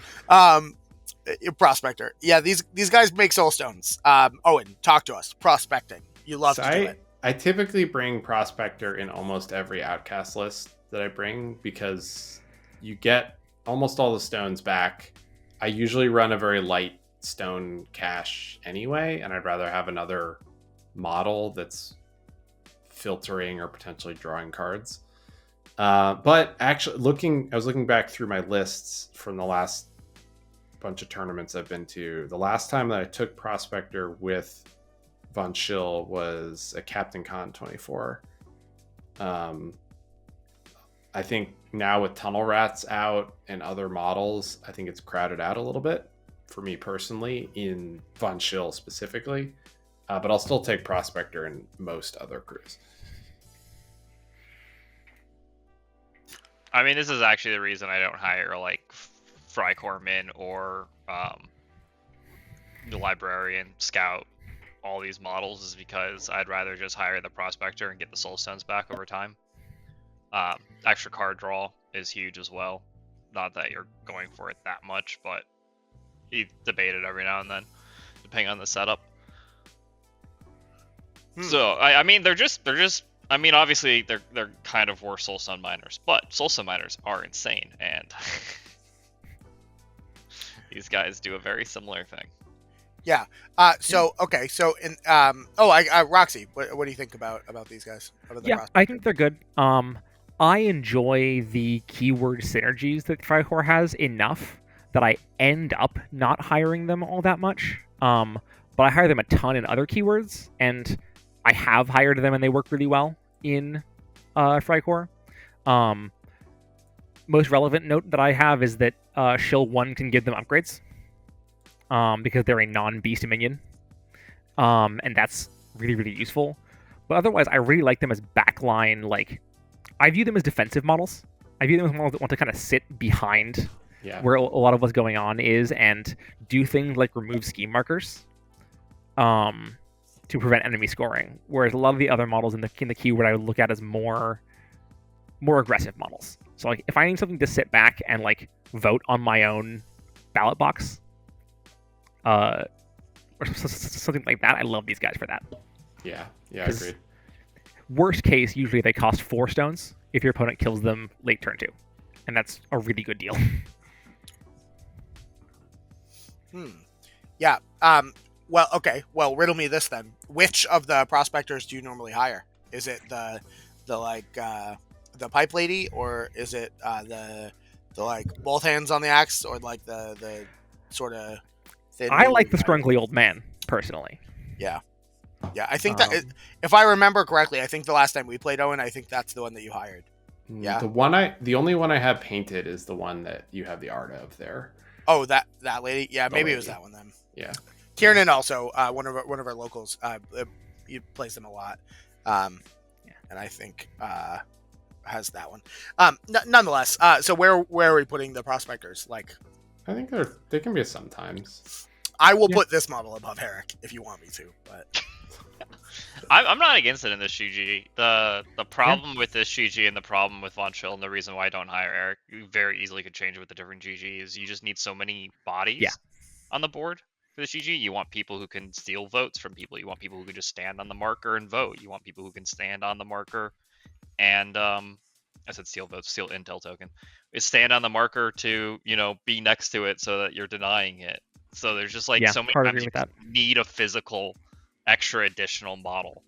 Prospector. Yeah, these guys make soulstones. Owen, talk to us. Prospecting. You love to do it. I typically bring Prospector in almost every Outcast list that I bring because you get almost all the stones back. I usually run a very light stone cache anyway, and I'd rather have another model that's filtering or potentially drawing cards. But actually, I was looking back through my lists from the last bunch of tournaments I've been to. The last time that I took Prospector with Von Schill was a Captain Con 24. I think now with Tunnel Rats out and other models, I think it's crowded out a little bit for me personally in Von Schill specifically. But I'll still take Prospector in most other crews. I mean, this is actually the reason I don't hire like Freikorpsmann or the Librarian, Scout, all these models, is because I'd rather just hire the Prospector and get the soul stones back over time. Extra card draw is huge as well. Not that you're going for it that much, but you debate it every now and then, depending on the setup. So I mean, they're just. I mean, obviously they're kind of worse soulstone miners, but soulstone miners are insane, and these guys do a very similar thing. Yeah. So in Roxy, what do you think about these guys? I think they're good. I enjoy the keyword synergies that Freikorps has enough that I end up not hiring them all that much. But I hire them a ton in other keywords, and I have hired them and they work really well in Freikorps. Most relevant note that I have is that Shill 1 can give them upgrades because they're a non-beast minion. And that's really, really useful. But otherwise, I really like them as backline. Like, I view them as defensive models. I view them as models that want to kind of sit behind where a lot of what's going on is and do things like remove scheme markers to prevent enemy scoring. Whereas a lot of the other models in the keyword I would look at as more aggressive models. So like if I need something to sit back and like vote on my own ballot box, or something like that, I love these guys for that. Yeah, agreed. Worst case, usually they cost 4 stones if your opponent kills them late turn 2. And that's a really good deal. Yeah. Well, okay. Well, riddle me this then. Which of the prospectors do you normally hire? Is it the pipe lady, or is it the like both hands on the axe, or like the sort of thin? I like the scrunkly old man personally. Yeah. I think that if I remember correctly, I think the last time we played Owen, I think that's the one that you hired. Yeah. The only one I have painted is the one that you have the art of there. Oh, that lady. Yeah, maybe it was that one then. Yeah. Kieran also one of our locals. He plays them a lot, and I think has that one. Nonetheless, so where are we putting the prospectors? Like, I think they can be sometimes. I will put this model above Arik if you want me to, but I'm not against it in this GG. The problem with this GG and the problem with Von Schill and the reason why I don't hire Arik, you very easily could change it with the different GG, is you just need so many bodies on the board for this GG. You want people who can steal votes from people. You want people who can just stand on the marker and vote. You want people who can stand on the marker and I said steal votes, steal intel token. Is stand on the marker to, be next to it so that you're denying it. So there's just like so many times you need a physical extra additional model.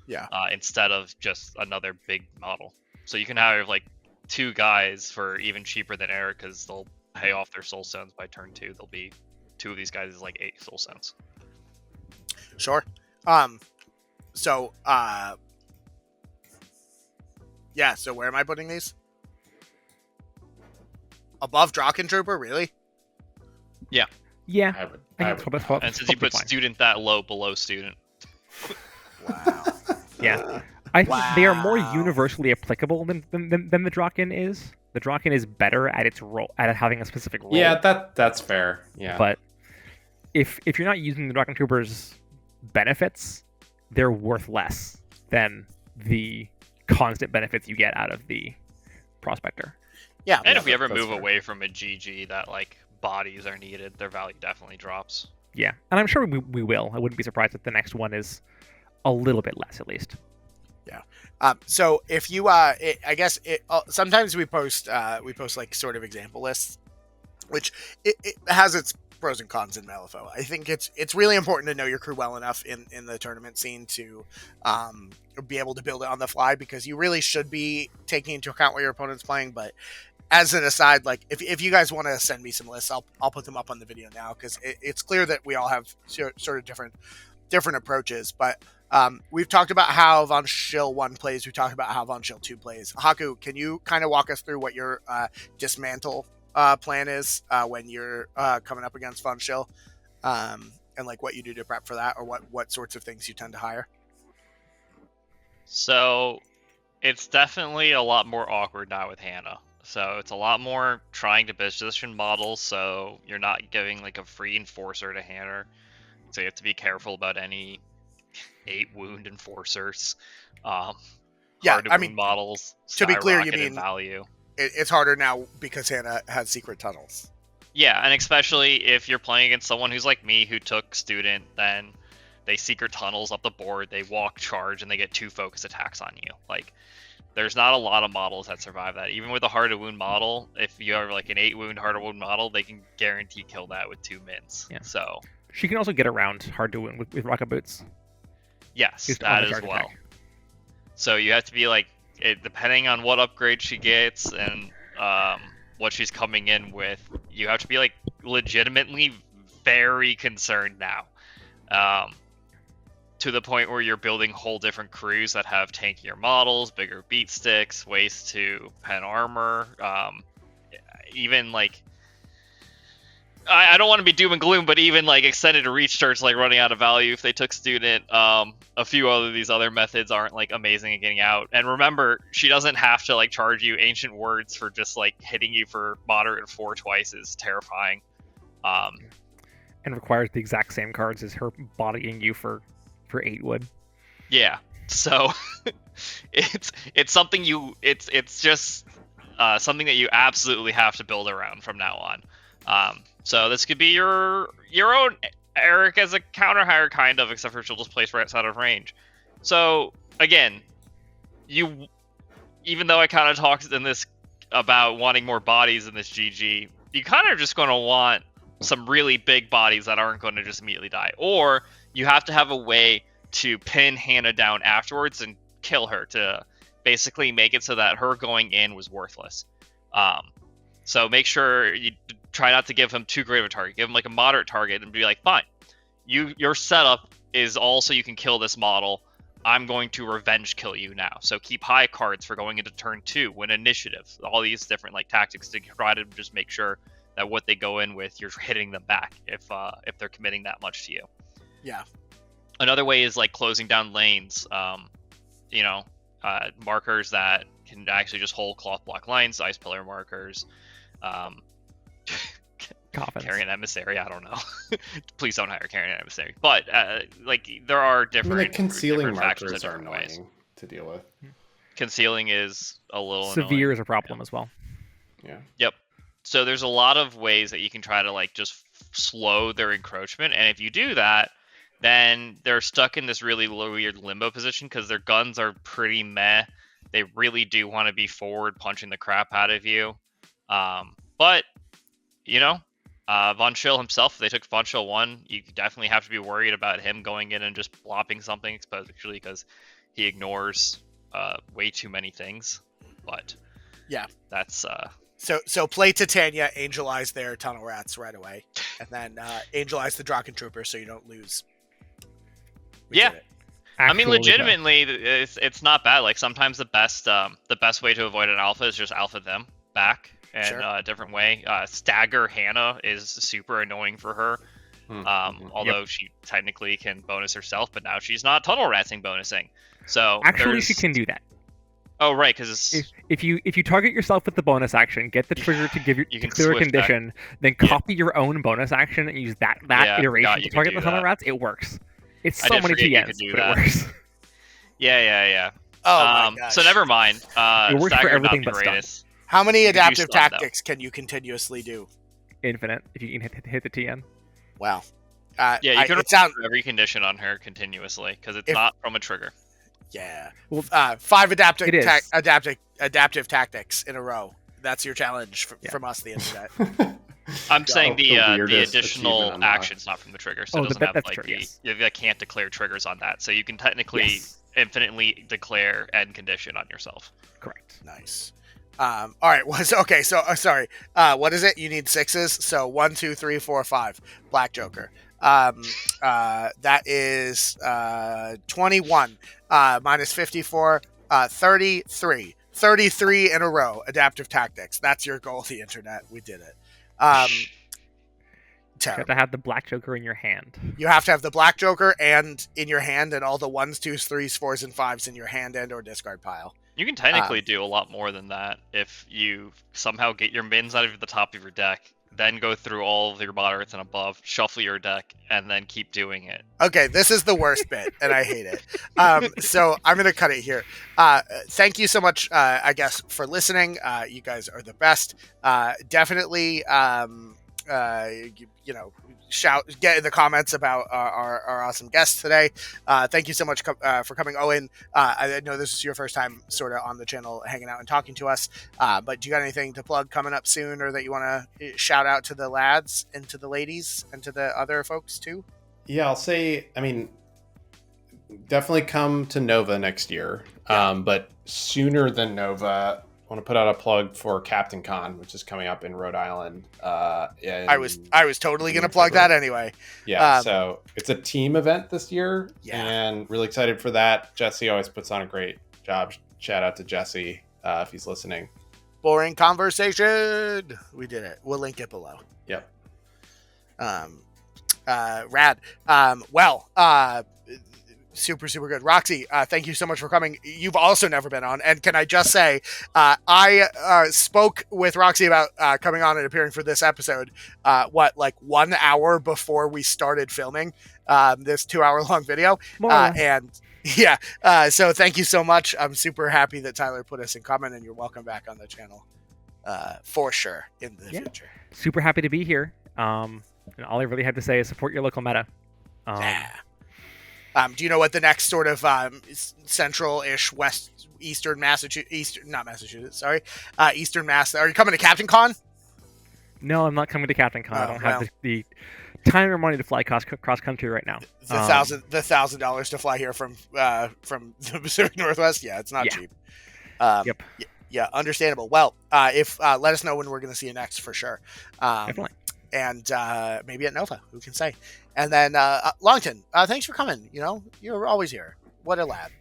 Yeah. Instead of just another big model. So you can have like 2 guys for even cheaper than Arik because they'll pay off their soul stones by turn 2. There'll be 2 of these guys is like 8 soul stones. Sure. So where am I putting these? Above Drachen Trooper, really? Yeah. I would. And since you put student that low below student. Wow. Yeah. I think they are more Wow. universally applicable than the Drachen is. The Drachen is better at its role, at having a specific role. Yeah, that's fair. Yeah. But if you're not using the Drachen Trooper's benefits, they're worth less than the constant benefits you get out of the Prospector. Yeah. And if we ever that's move fair. away from a GG that like bodies are needed, their value definitely drops. Yeah, and I'm sure we will. I wouldn't be surprised if the next one is a little bit less, at least. So if you, I guess sometimes we post like sort of example lists, which it has its pros and cons in Malifaux. I think it's really important to know your crew well enough in the tournament scene to be able to build it on the fly, because you really should be taking into account what your opponent's playing. But as an aside, like if you guys want to send me some lists, I'll put them up on the video now, because it's clear that we all have sort of different approaches. But we've talked about how Von Schill 1 plays. We talked about how Von Schill 2 plays. Haku, can you kind of walk us through what your dismantle plan is when you're coming up against Von Schill, and like what you do to prep for that, or what sorts of things you tend to hire? So it's definitely a lot more awkward now with Hannah. So it's a lot more trying to position models, so you're not giving like a free enforcer to Hannah. So you have to be careful about any 8 wound enforcers. Yeah, Hard to I wound mean, models. to be clear, you skyrocket in mean value. It's harder now because Hannah has secret tunnels. Yeah, and especially if you're playing against someone who's like me, who took student, then they secret tunnels up the board, they walk charge, and they get 2 focus attacks on you. Like, there's not a lot of models that survive that. Even with a hard to wound model, if you have like an 8 wound hard to wound model, they can guarantee kill that with 2 mins. Yeah. So She can also get around hard to win with rocket boots. yes, Just that on the as charge well. attack. So you have to be like, depending on what upgrade she gets and what she's coming in with, you have to be like legitimately very concerned now. To the point where you're building whole different crews that have tankier models, bigger beat sticks, ways to pen armor, even like, I don't want to be doom and gloom, but even like extended reach starts like running out of value if they took student. A few of these other methods aren't like amazing at getting out. And remember, she doesn't have to like charge you ancient words for just like hitting you for moderate 4 twice is terrifying. And requires the exact same cards as her bodying you for 8 wood. Yeah. So it's something it's just something that you absolutely have to build around from now on. So this could be your own Arik as a counter hire, kind of, except for she'll just place right outside of range. So again, even though I kind of talked in this about wanting more bodies in this GG, you kind of just going to want some really big bodies that aren't going to just immediately die, or you have to have a way to pin Hannah down afterwards and kill her to basically make it so that her going in was worthless. So make sure you try not to give him too great of a target. Give him like a moderate target and be like, fine, your setup is all so you can kill this model. I'm going to revenge kill you now. So keep high cards for going into turn 2, win initiative. All these different like tactics to try to just make sure that what they go in with, you're hitting them back if they're committing that much to you. Yeah. Another way is like closing down lanes. Markers that can actually just hold cloth block lines, ice pillar markers. Coffins. Carrion Emissary, I don't know. Please don't hire Carrion Emissary. But there are different, the concealing different factions markers in are different ways. annoying to deal with. Concealing is a little Severe annoying. is a problem as well. Yeah. Yep. So there's a lot of ways that you can try to like just slow their encroachment, and if you do that, then they're stuck in this really weird limbo position because their guns are pretty meh. They really do want to be forward punching the crap out of you. But Von Schill himself, if they took Von Schill 1, you definitely have to be worried about him going in and just plopping something, especially because he ignores way too many things. But yeah, that's So play Titania, angelize their tunnel rats right away, and then angelize the Drachen Trooper so you don't lose. We Yeah. did it. I mean, Actually, legitimately, it's not bad. Like sometimes the best way to avoid an alpha is just alpha them back in Sure. a different way. Stagger Hannah is super annoying for her. Although she technically can bonus herself, but now she's not tunnel rancing bonusing. So actually, she can do that. Oh right, because if you target yourself with the bonus action, get the trigger to give to clear a condition, then copy your own bonus action and use that iteration to target the tunnel rats, it works. It's so many TNs, but it works. Yeah. Oh my gosh. So never mind. It works for everything but stun. How many adaptive tactics can you continuously do? Infinite, if you can hit the TN. Wow. You can run every condition on her continuously because it's not from a trigger. Yeah. Well, 5 adaptive tactics in a row. That's your challenge from us, the internet. I'm saying the additional actions, not from the trigger. So it doesn't have you can't declare triggers on that. So you can technically infinitely declare end condition on yourself. Correct. Nice. All right. Okay. So sorry. What is it? You need 6s. So 1, 2, 3, 4, 5. Black Joker. That is 21 minus 54. 33. 33 in a row. Adaptive tactics. That's your goal. The internet. We did it. You have to have the Black Joker in your hand. You have to have the Black Joker and in your hand, and all the 1s, 2s, 3s, 4s, and 5s in your hand and or discard pile. You can technically do a lot more than that if you somehow get your mins out of the top of your deck, then go through all of your moderates and above, shuffle your deck, and then keep doing it. Okay, this is the worst bit, and I hate it. So I'm going to cut it here. Thank you so much, I guess, for listening. You guys are the best. Definitely, get in the comments about our awesome guests today. Thank you so much for coming, Owen. I know this is your first time sort of on the channel hanging out and talking to us, but do you got anything to plug coming up soon, or that you want to shout out to the lads and to the ladies and to the other folks too? Yeah, I'll say, definitely come to Nova next year, but sooner than Nova, I want to put out a plug for Captain Con, which is coming up in Rhode Island. I was totally going to plug that anyway. Yeah, so it's a team event this year, and really excited for that. Jesse always puts on a great job. Shout out to Jesse if he's listening. Boring conversation. We did it. We'll link it below. Yep. Rad. Super, super good. Roxy, thank you so much for coming. You've also never been on. And can I just say, I spoke with Roxy about coming on and appearing for this episode, 1 hour before we started filming this 2-hour-long video. So thank you so much. I'm super happy that Tyler put us in comment, and you're welcome back on the channel for sure in the future. Super happy to be here. And all I really have to say is support your local meta. Do you know what the next sort of central-ish eastern Mass? Are you coming to Captain Con? No, I'm not coming to Captain Con. I don't have the time or money to fly cross country right now. The $1,000 to fly here from the Pacific Northwest. Yeah, it's not cheap. Yep. Yeah, understandable. Well, if let us know when we're going to see you next for sure. Definitely. And maybe at Nova, who can say? And then Longton, thanks for coming. You're always here. What a lad!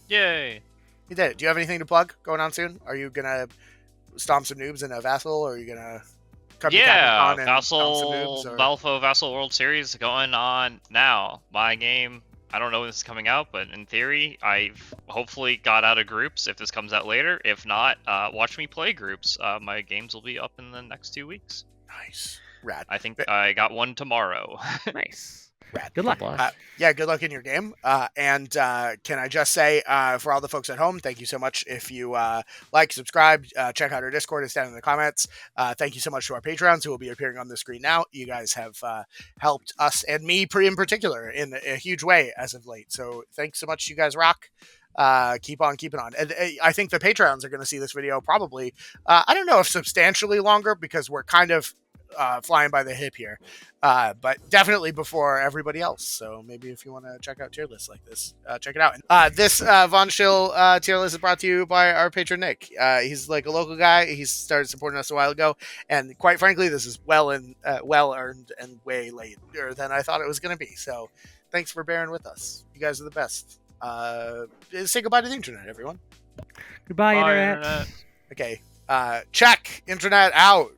Yay! You did it. Do you have anything to plug going on soon? Are you gonna stomp some noobs in a Vassal, or are you gonna come to Capcom and Vassal Malifaux Vassal World Series going on now. My game. I don't know when this is coming out, but in theory, I've hopefully got out of groups if this comes out later. If not, watch me play groups. My games will be up in the next 2 weeks. Nice. Rad. I think I got one tomorrow. Nice. Rad. Good luck. Good luck in your game. And can I just say, for all the folks at home, thank you so much. If you like, subscribe, check out our Discord, it's down in the comments. Thank you so much to our Patrons who will be appearing on the screen now. You guys have helped us and me in particular in a huge way as of late. So thanks so much. You guys rock. Keep on keeping on. And I think the Patrons are going to see this video probably, I don't know if substantially longer, because we're kind of flying by the hip here, but definitely before everybody else. So maybe if you want to check out tier lists like this, check it out. This Von Schill tier list is brought to you by our patron Nick. He's like a local guy. He started supporting us a while ago, and quite frankly, this is well earned and way later than I thought it was going to be. So thanks for bearing with us. You guys are the best. Say goodbye to the internet, everyone. Goodbye, internet. Okay. Check internet out.